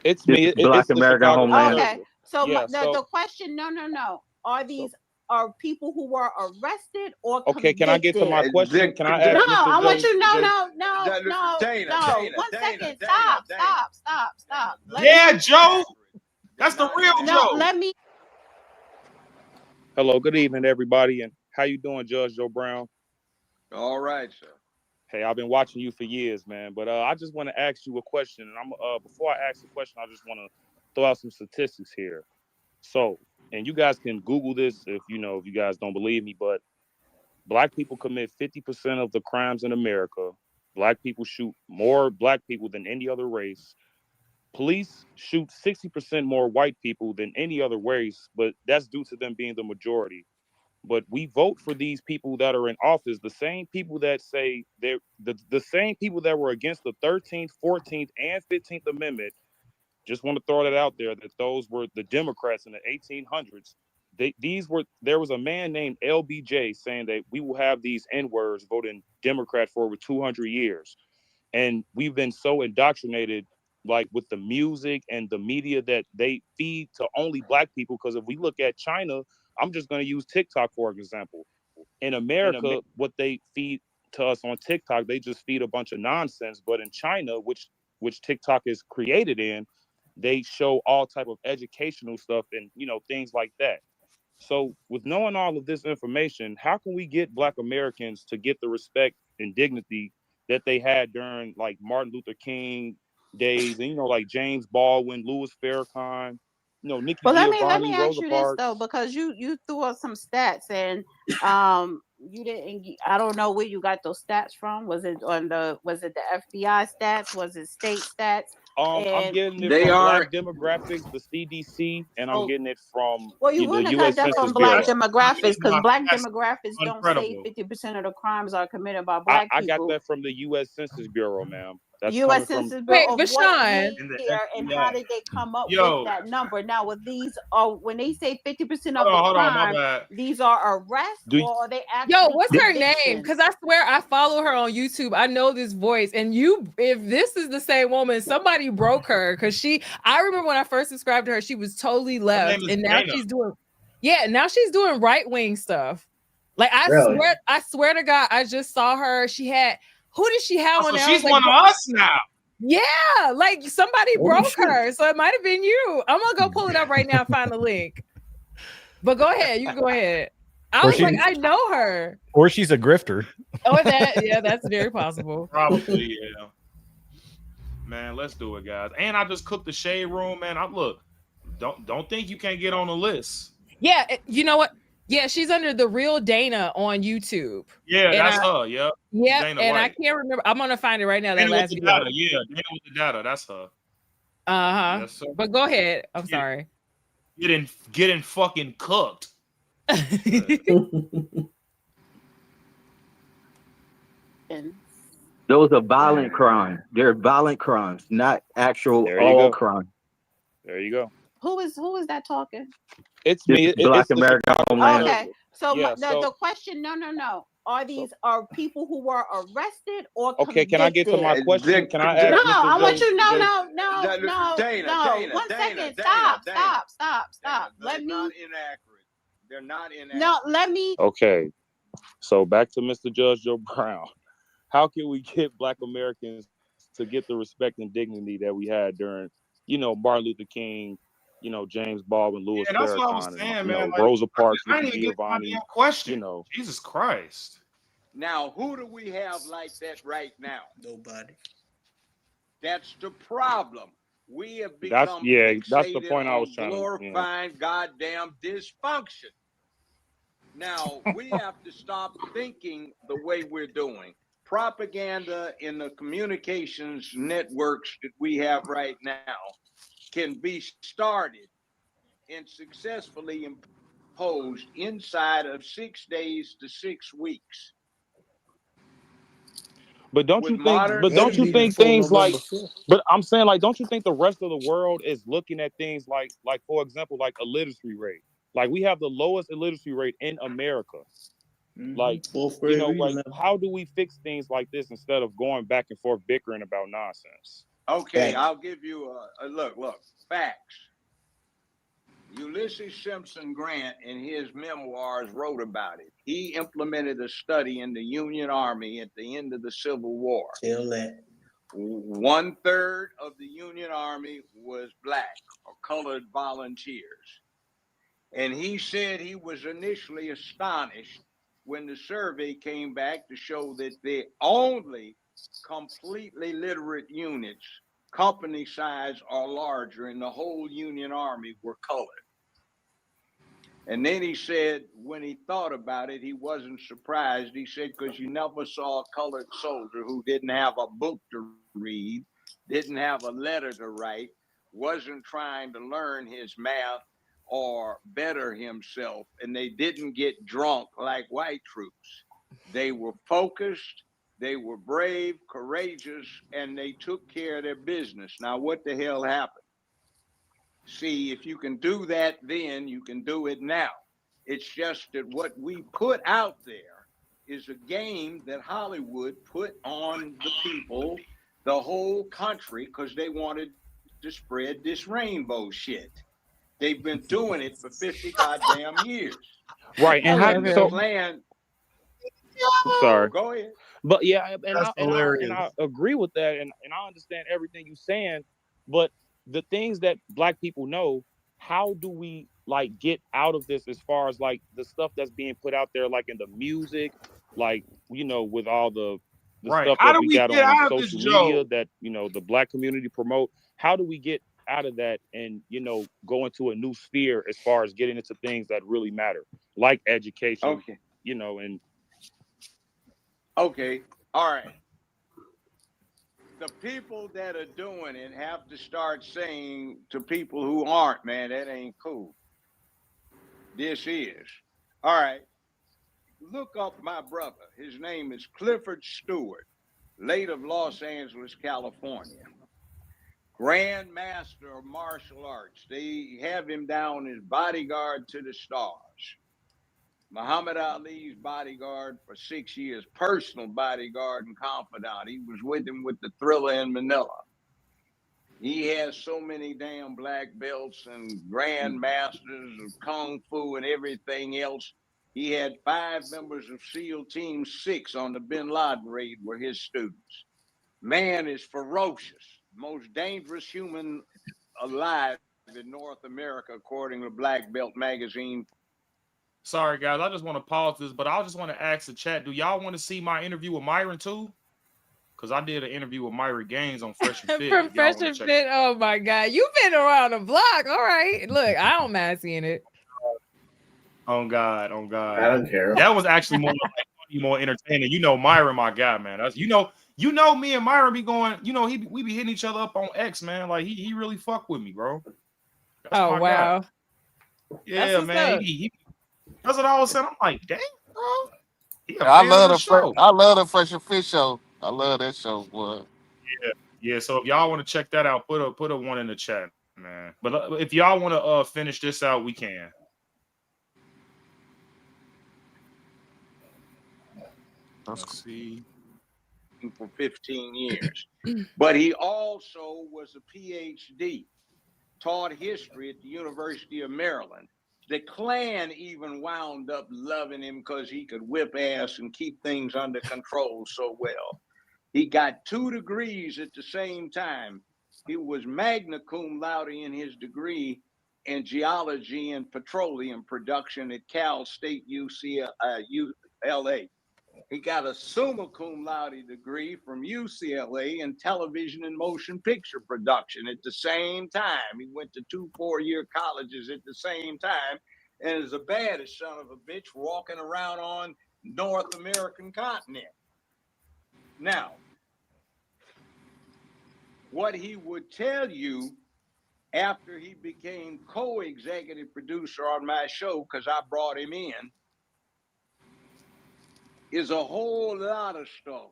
It's me. Black It's the American Chicago homeland. Tribune. Okay, so Yeah, the question, no. Are these are people who were arrested or Okay, can I get to my convicted? question? Can I No, ask I Mr. want J? you. No. Dana, 1 second. Stop. Yeah, Joe. That's the real No, Joe. let me. Hello, good evening, everybody, and how you doing, Judge Joe Brown? All right, sir. Hey, I've been watching you for years, man. But I just want to ask you a question. And I'm before I ask the question, I just want to throw out some statistics here. So, and you guys can Google this if you guys don't believe me, but Black people commit 50% of the crimes in America. Black people shoot more Black people than any other race. Police shoot 60% more white people than any other race, but that's due to them being the majority. But we vote for these people that are in office, the same people that say they're the same people that were against the 13th, 14th, and 15th Amendment. Just want to throw that out there that those were the Democrats in the 1800s. There was a man named LBJ saying that we will have these N-words voting Democrat for over 200 years. And we've been so indoctrinated, like with the music and the media that they feed to only Black people. Because if we look at China, I'm just going to use TikTok for example. In America, what they feed to us on TikTok, they just feed a bunch of nonsense. But in China, which TikTok is created in, they show all type of educational stuff and things like that. So with knowing all of this information, how can we get Black Americans to get the respect and dignity that they had during like Martin Luther King days and like James Baldwin, Louis Farrakhan, Nikki Well, let Giovanni, me ask Rosa you this Parks? though, because you threw up some stats and you didn't. I don't know where you got those stats from. Was it the FBI stats? Was it state stats? I'm getting it from Black Demographics, the CDC, and I'm getting it from Well, you the wouldn't have U.S. got that Census from Black Bureau. demographics because Black That's demographics don't say 50% of the crimes are committed by I Black got people. that from the U.S. Census Bureau, ma'am. That's U.S. coming Census from. Bureau Wait, of what Bashan. year and how did they come up Yo. with that number? Now, with these, when they say 50% of Hold on, the my crime, bad. these are arrests or are they actually? Yo, what's her name? convictions? Because I swear I follow her on YouTube. I know this voice. And if this is the same woman, somebody broke her. Because I remember when I first subscribed to her, she was totally left. And now Dana. she's doing right-wing stuff. Like I swear to God, I just saw her. Who did she have on So there? she's one of us now. Yeah, like somebody broke her. So it might have been you. I'm gonna go pull it up right now and find the link. But go ahead. You can go ahead. I was like, I know her. Or she's a grifter. Oh, that's very possible. Probably, yeah. Man, let's do it, guys. And I just cooked the shade room, man. Don't think you can't get on the list. Yeah, you know what? Yeah, she's under the real Dana on YouTube. Yeah, that's her. Yep. Yeah, Dana and White. I can't remember. I'm gonna find it right now. Dana That last with the video. data. Yeah, Dana with the data. That's her. Yes, sir. But go ahead. I'm sorry. Getting fucking cooked. Those are violent crimes. They're violent crimes, not actual all crimes. There you go. Who is that talking? It's me. Black American Homeland. Okay. So Yeah, the question, no. Are people who were arrested or okay, convicted? can I get to my question? Can I ask? No, Mr. I want Joe- you. Joe- No. 1 second. Stop. Let me. They're not inaccurate. No, let me. Okay, so back to Mr. Judge Joe Brown. How can we get Black Americans to get the respect and dignity that we had during, Martin Luther King, James Baldwin, Louis Yeah, that's what I was Farrakhan, saying, and, man. Like, Rosa Parks, I didn't Nikki even get my Giovanni, damn question. you know. Jesus Christ. Now, who do we have like that right now? Nobody. That's the problem. We have That's become that's the fixated point I was on trying to. glorifying goddamn dysfunction. Now, we have to stop thinking the way we're doing. Propaganda in the communications networks that we have right now can be started and successfully imposed inside of 6 days to 6 weeks. But don't With you think? modern- But don't you Better be think before things like? November 5th. But I'm saying, like, don't you think the rest of the world is looking at things like for example, like illiteracy rate? Like we have the lowest illiteracy rate in America. Like, Fourth grade like reading. how do we fix things like this instead of going back and forth bickering about nonsense? Okay, I'll give you a look. Facts. Ulysses Simpson Grant, in his memoirs, wrote about it. He implemented a study in the Union Army at the end of the Civil War. Tell that. 1/3 of the Union Army was Black or colored volunteers. And he said he was initially astonished when the survey came back to show that the only completely literate units, company size or larger in the whole Union Army, were colored. And then he said, when he thought about it, he wasn't surprised. He said, because you never saw a colored soldier who didn't have a book to read, didn't have a letter to write, wasn't trying to learn his math or better himself, and they didn't get drunk like white troops. They were focused, they were brave, courageous, and they took care of their business. Now, what the hell happened? See, if you can do that then, you can do it now. It's just that what we put out there is a game that Hollywood put on the people, the whole country, because they wanted to spread this rainbow shit. They've been doing it for 50 goddamn years. Right, and how the so? plan. I'm sorry. Go ahead. But yeah, and That's I hilarious. agree with that, and I understand everything you're saying. But the things that Black people know, how do we like get out of this as far as like the stuff that's being put out there, like in the music, like with all the Right. stuff How that do we we got get on out of this, social Joe? media that the Black community promote? How do we get out of that and go into a new sphere as far as getting into things that really matter, like education? Okay. And Okay. All right. The people that are doing it have to start saying to people who aren't, man, that ain't cool. This is. All right. Look up my brother. His name is Clifford Stewart, late of Los Angeles, California. Grand Master of Martial Arts. They have him down as bodyguard to the stars. Muhammad Ali's bodyguard for 6 years, personal bodyguard and confidant. He was with him with the Thriller in Manila. He has so many damn black belts and grand masters of Kung Fu and everything else. He had 5 members of SEAL Team 6 on the Bin Laden raid were his students. Man is ferocious, most dangerous human alive in North America, according to Black Belt magazine. Sorry, guys. I just want to pause this, but I just want to ask the chat: do y'all want to see my interview with Myron too? Because I did an interview with Myron Gaines on Fresh and Fit. From Fresh and Fit. Oh my God, you've been around the block. All right, look, I don't mind seeing it. On God, on God. I don't care. That was actually more like funny, more entertaining. You know, Myron, my guy, man. That's, you know, me and Myron be going. You know, we be hitting each other up on X, man. Like he really fuck with me, bro. That's oh my wow. guy. Yeah, man. That's what I was saying. I'm like, dang, bro. I love the Fresh and Fit show. I love that show, boy. Yeah. So if y'all want to check that out, put a one in the chat, man. But if y'all want to finish this out, we can. Let's see. For 15 years. But he also was a PhD, taught history at the University of Maryland. The Klan even wound up loving him because he could whip ass and keep things under control so well. He got 2 degrees at the same time. He was magna cum laude in his degree in geology and petroleum production at Cal State UCLA. He got a summa cum laude degree from UCLA in television and motion picture production at the same time. He went to 2 4-year colleges at the same time and is the baddest son of a bitch walking around on North American continent. Now, what he would tell you after he became co-executive producer on my show, because I brought him in, is a whole lot of stuff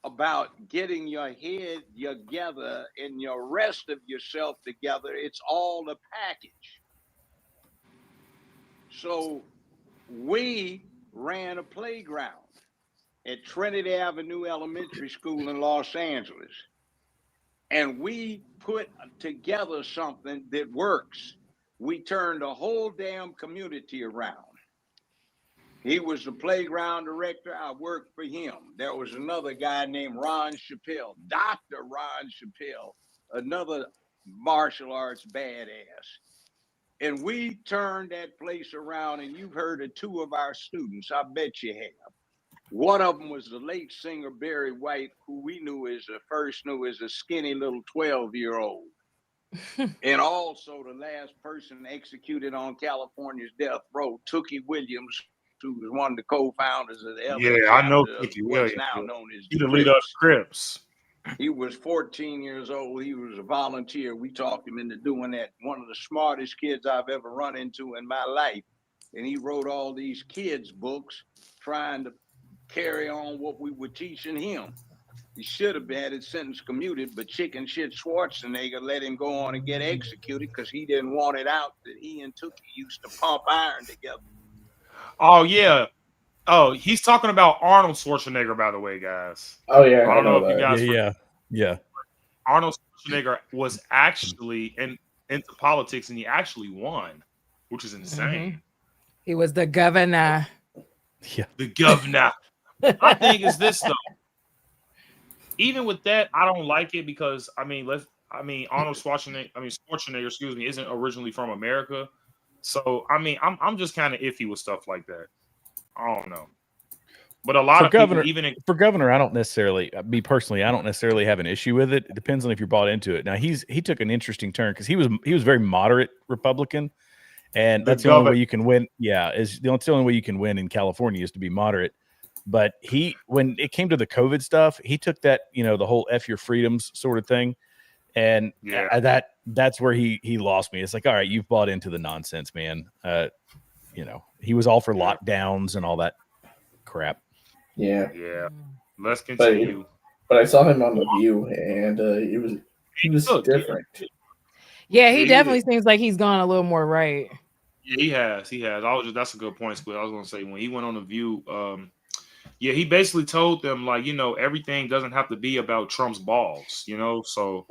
about getting your head together and your rest of yourself together. It's all a package. So we ran a playground at Trinity Avenue Elementary School in Los Angeles. And we put together something that works. We turned the whole damn community around. He was the playground director. I worked for him. There was another guy named Ron Chappelle, Dr. Ron Chappelle, another martial arts badass. And we turned that place around, and you've heard of 2 of our students. I bet you have. One of them was the late singer Barry White, who we knew as a skinny little 12-year-old. And also the last person executed on California's death row, Tookie Williams, who was one of the co-founders of the Yeah, I know Tookie what's Williams. now known as He the leader of the Crips. He was 14 years old. He was a volunteer. We talked him into doing that. One of the smartest kids I've ever run into in my life. And he wrote all these kids' books trying to carry on what we were teaching him. He should have had his sentence commuted, but chicken shit Schwarzenegger let him go on and get executed because he didn't want it out that he and Tookie used to pump iron together. Oh, yeah. Oh, he's talking about Arnold Schwarzenegger, by the way, guys. Oh, yeah. I don't know if you guys. Yeah. Arnold Schwarzenegger was actually into politics, and he actually won, which is insane. He was the governor. Yeah. The governor. My thing is this, though. Even with that, I don't like it because Arnold Schwarzenegger, excuse me, isn't originally from America. So I'm just kind of iffy with stuff like that. I don't know. But a lot of people, even for governor, I don't necessarily, me personally, I don't necessarily have an issue with it. It depends on if you're bought into it. Now he took an interesting turn because he was very moderate Republican, and that's the only way you can win. Yeah, it's the only way you can win in California is to be moderate. But when it came to the COVID stuff, he took that, the whole F your freedoms sort of thing. And that's where he lost me. It's like, all right, you've bought into the nonsense, man. He was all for lockdowns and all that crap. Yeah. Yeah. Let's continue. But I saw him on The View, and he was different. Yeah, he definitely seems like he's gone a little more right. Yeah, he has. That's a good point, Squid. I was gonna say when he went on The View, he basically told them everything doesn't have to be about Trump's balls, so.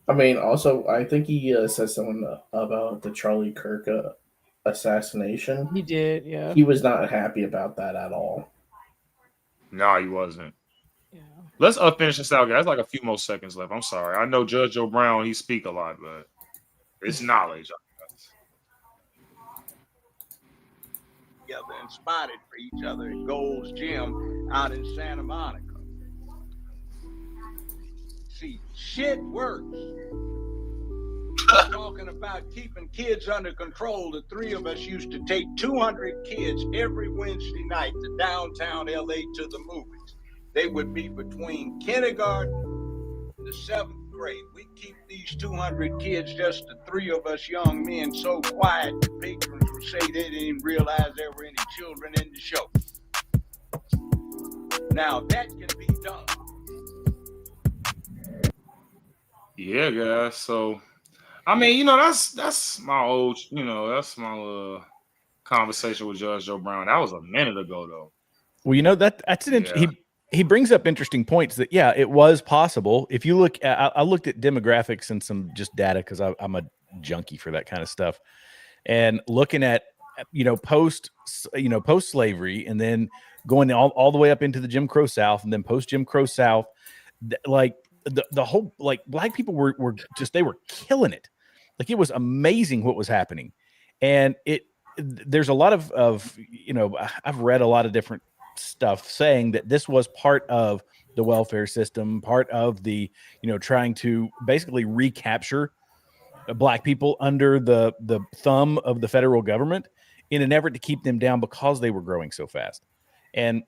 Also, I think he said something about the Charlie Kirk assassination. He did, yeah. He was not happy about that at all. No, he wasn't. Yeah. Let's finish this out, guys. Like a few more seconds left. I'm sorry. I know Judge Joe Brown, he speak a lot, but it's knowledge. together and spotted for each other at Gold's Gym out in Santa Monica. See, shit works. Talking about keeping kids under control, the three of us used to take 200 kids every Wednesday night to downtown LA to the movies. They would be between kindergarten and the 7th grade. We keep these 200 kids, just the three of us young men, so quiet the patrons would say they didn't even realize there were any children in the show. Now that can be done. Yeah, guys. So, I mean, you know, that's my old, you know, that's my conversation with Judge Joe Brown. That was a minute ago, though. Well, you know, that's an he brings up interesting points that, yeah, it was possible. If you look at, I looked at demographics and some just data because I'm a junkie for that kind of stuff, and looking at, you know, post slavery, and then going all the way up into the Jim Crow South, and then post Jim Crow South, like the whole, like, black people were just, they were killing it. Like, it was amazing what was happening. And there's a lot of, you know, I've read a lot of different stuff saying that this was part of the welfare system, part of the, you know, trying to basically recapture black people under the thumb of the federal government in an effort to keep them down because they were growing so fast. And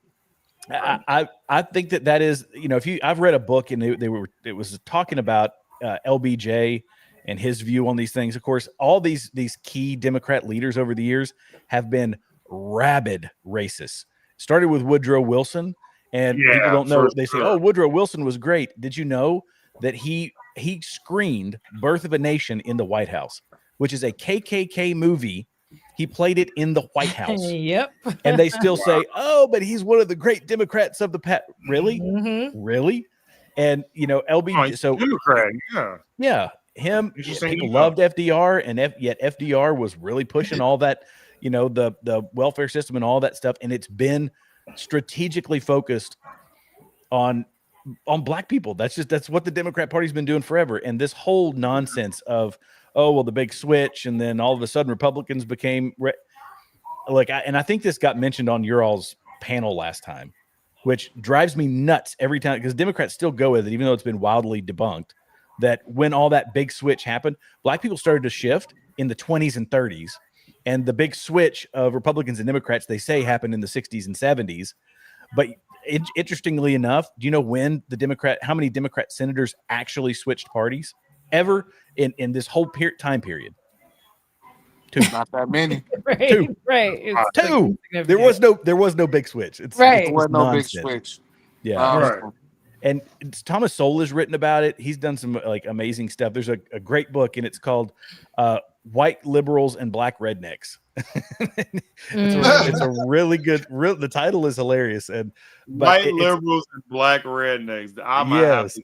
I think that is, you know, I've read a book and it was talking about LBJ and his view on these things. Of course, all these key Democrat leaders over the years have been rabid racists. Started with Woodrow Wilson, and people don't know. They say, "Oh, Woodrow Wilson was great." Did you know that he screened Birth of a Nation in the White House, which is a KKK movie? He played it in the White House. Yep. And they still say, "Oh, but he's one of the great Democrats of the past." Really? Really? And, you know, LBJ, so Democrat, yeah, him. People loved FDR, and yet FDR was really pushing all that, you know, the welfare system and all that stuff, and it's been strategically focused on black people. That's what the Democrat Party's been doing forever. And this whole nonsense of, oh, well, the big switch, and then all of a sudden Republicans became and I think this got mentioned on your all's panel last time, which drives me nuts every time, because Democrats still go with it, even though it's been wildly debunked, that when all that big switch happened, black people started to shift in the 20s and 30s. And the big switch of Republicans and Democrats, they say, happened in the 60s and 70s. But interestingly enough, do you know how many Democrat senators actually switched parties ever in this whole time period? 2. Not that many. Right. 2. Right. It's 2. There was no big switch. It's There was no nonsense. big switch. Yeah. Right. And Thomas Sowell has written about it. He's done some like amazing stuff. There's a great book, and it's called White Liberals and Black Rednecks. It's a really good. The title is hilarious. And White liberals and black rednecks. I might have to.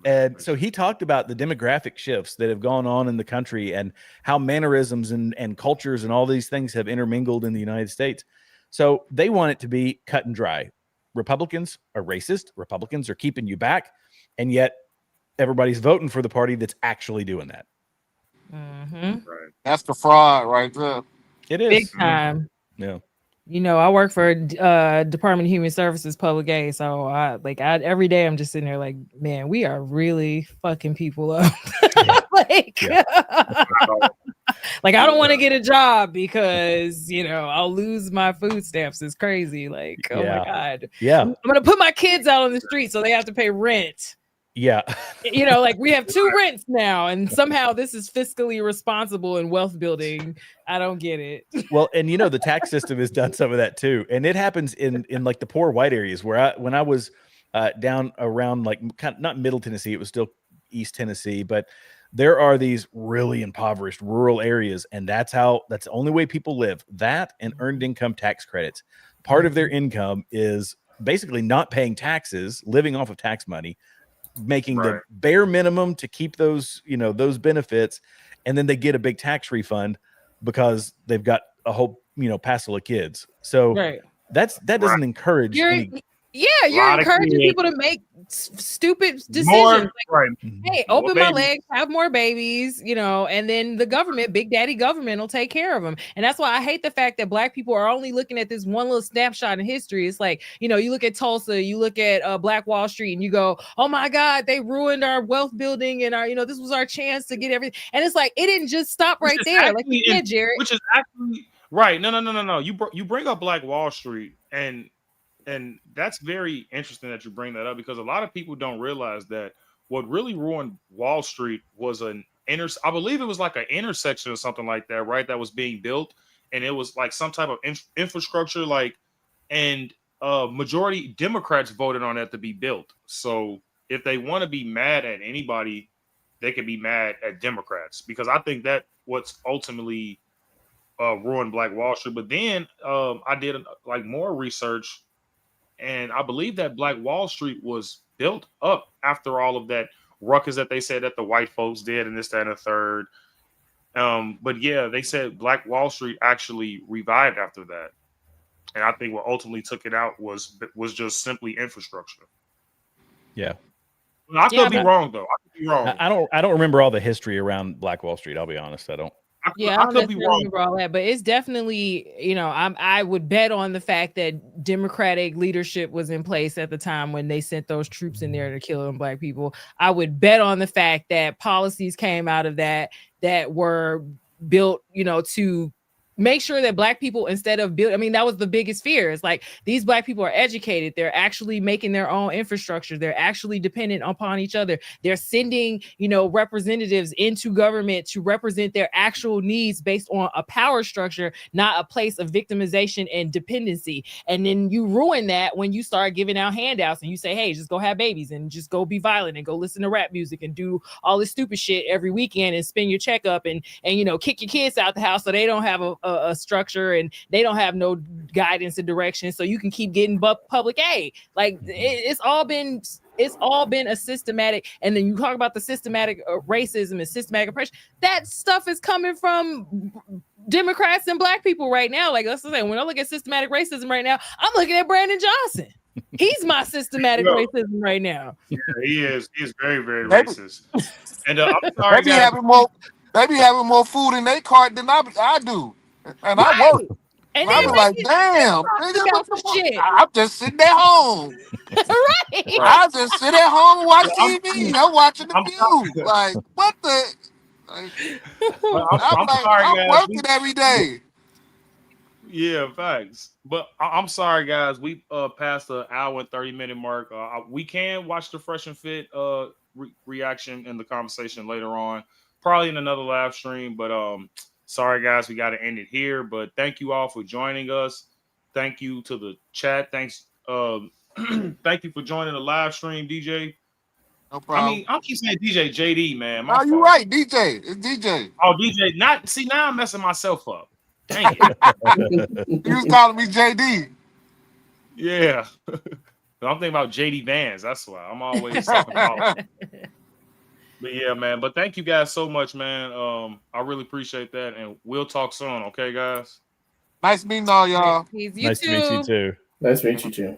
And so he talked about the demographic shifts that have gone on in the country, and how mannerisms and cultures and all these things have intermingled in the United States. So they want it to be cut and dry. Republicans are racist. Republicans are keeping you back. And yet everybody's voting for the party that's actually doing that. Mm-hmm. Right. That's the fraud right there. It is. Big time. Yeah. You know, I work for Department of Human Services, Public Aid. So every day I'm just sitting there like, man, we are really fucking people up. Like, like, I don't want to get a job because, you know, I'll lose my food stamps. It's crazy. Like, oh my God. Yeah. I'm going to put my kids out on the street so they have to pay rent. Yeah. You know, like, we have 2 rents now, and somehow this is fiscally responsible and wealth building. I don't get it. Well, and you know, the tax system has done some of that too. And it happens in like the poor white areas where when I was down around like not Middle Tennessee, it was still East Tennessee, but there are these really impoverished rural areas, and that's the only way people live. That and earned income tax credits. Part of their income is basically not paying taxes, living off of tax money, making the bare minimum to keep those, you know, those benefits, and then they get a big tax refund because they've got a whole, you know, passel of kids. So that doesn't encourage any. Yeah, you're encouraging people to make stupid decisions. Hey, open my legs, have more babies, and then the government, big daddy government, will take care of them. And that's why I hate the fact that Black people are only looking at this one little snapshot in history. It's like, you look at Tulsa, you look at Black Wall Street, and you go, oh my God, they ruined our wealth building, and our, this was our chance to get everything. And it's like, it didn't just stop right there. Like you said, Jared. Which is actually right. No. You bring up Black Wall Street, and that's very interesting that you bring that up, because a lot of people don't realize that what really ruined Wall Street was I believe it was like an intersection or something like that, right? That was being built, and it was like some type of infrastructure, and majority Democrats voted on that to be built. So if they want to be mad at anybody, they can be mad at Democrats, because I think that what's ultimately ruined Black Wall Street. But then I did more research, and I believe that Black Wall Street was built up after all of that ruckus that they said that the white folks did, and this, that, and the third. But yeah, they said Black Wall Street actually revived after that. And I think what ultimately took it out was just simply infrastructure. Yeah. I could be wrong, though. I could be wrong. I don't remember all the history around Black Wall Street. I'll be honest. I don't. Yeah, I could be wrong about all that, but it's definitely, I would bet on the fact that Democratic leadership was in place at the time when they sent those troops in there to kill them Black people. I would bet on the fact that policies came out of that were built, to make sure that Black people, instead of that was the biggest fear. It's like, these Black people are educated. They're actually making their own infrastructure. They're actually dependent upon each other. They're sending, representatives into government to represent their actual needs based on a power structure, not a place of victimization and dependency. And then you ruin that when you start giving out handouts and you say, hey, just go have babies and just go be violent and go listen to rap music and do all this stupid shit every weekend and spend your checkup and kick your kids out the house so they don't have a structure and they don't have no guidance and direction, so you can keep getting public aid. Like it's all been a systematic. And then you talk about the systematic racism and systematic oppression. That stuff is coming from Democrats and Black people right now. Like, let's say, when I look at systematic racism right now, I'm looking at Brandon Johnson. He's my systematic racism right now. Yeah, he is. He is very, very racist. And I'm sorry, they be having more food in their cart than I do. And I work. And I be like, damn, nigga, I'm just sitting at home. Right. I just sit at home and watch TV. I'm watching the view. Like, what the? I'm working every day. Yeah, facts. But I'm sorry, guys. We passed the hour and 30-minute mark. We can watch the Fresh and Fit reaction and the conversation later on, probably in another live stream. But sorry, guys, we got to end it here. But thank you all for joining us. Thank you to the chat. Thanks. Thank you for joining the live stream, DJ. No problem. I mean, I keep saying DJ JD, man. Oh, you right, DJ. It's DJ. Oh, DJ. Now I'm messing myself up. Dang it. You was calling me JD. Yeah. I'm thinking about JD Vans. That's why I'm always talking about. But yeah, man. But thank you guys so much, man. I really appreciate that. And we'll talk soon. Okay, guys? Nice meeting all y'all. Nice to meet you too. Nice to meet you too.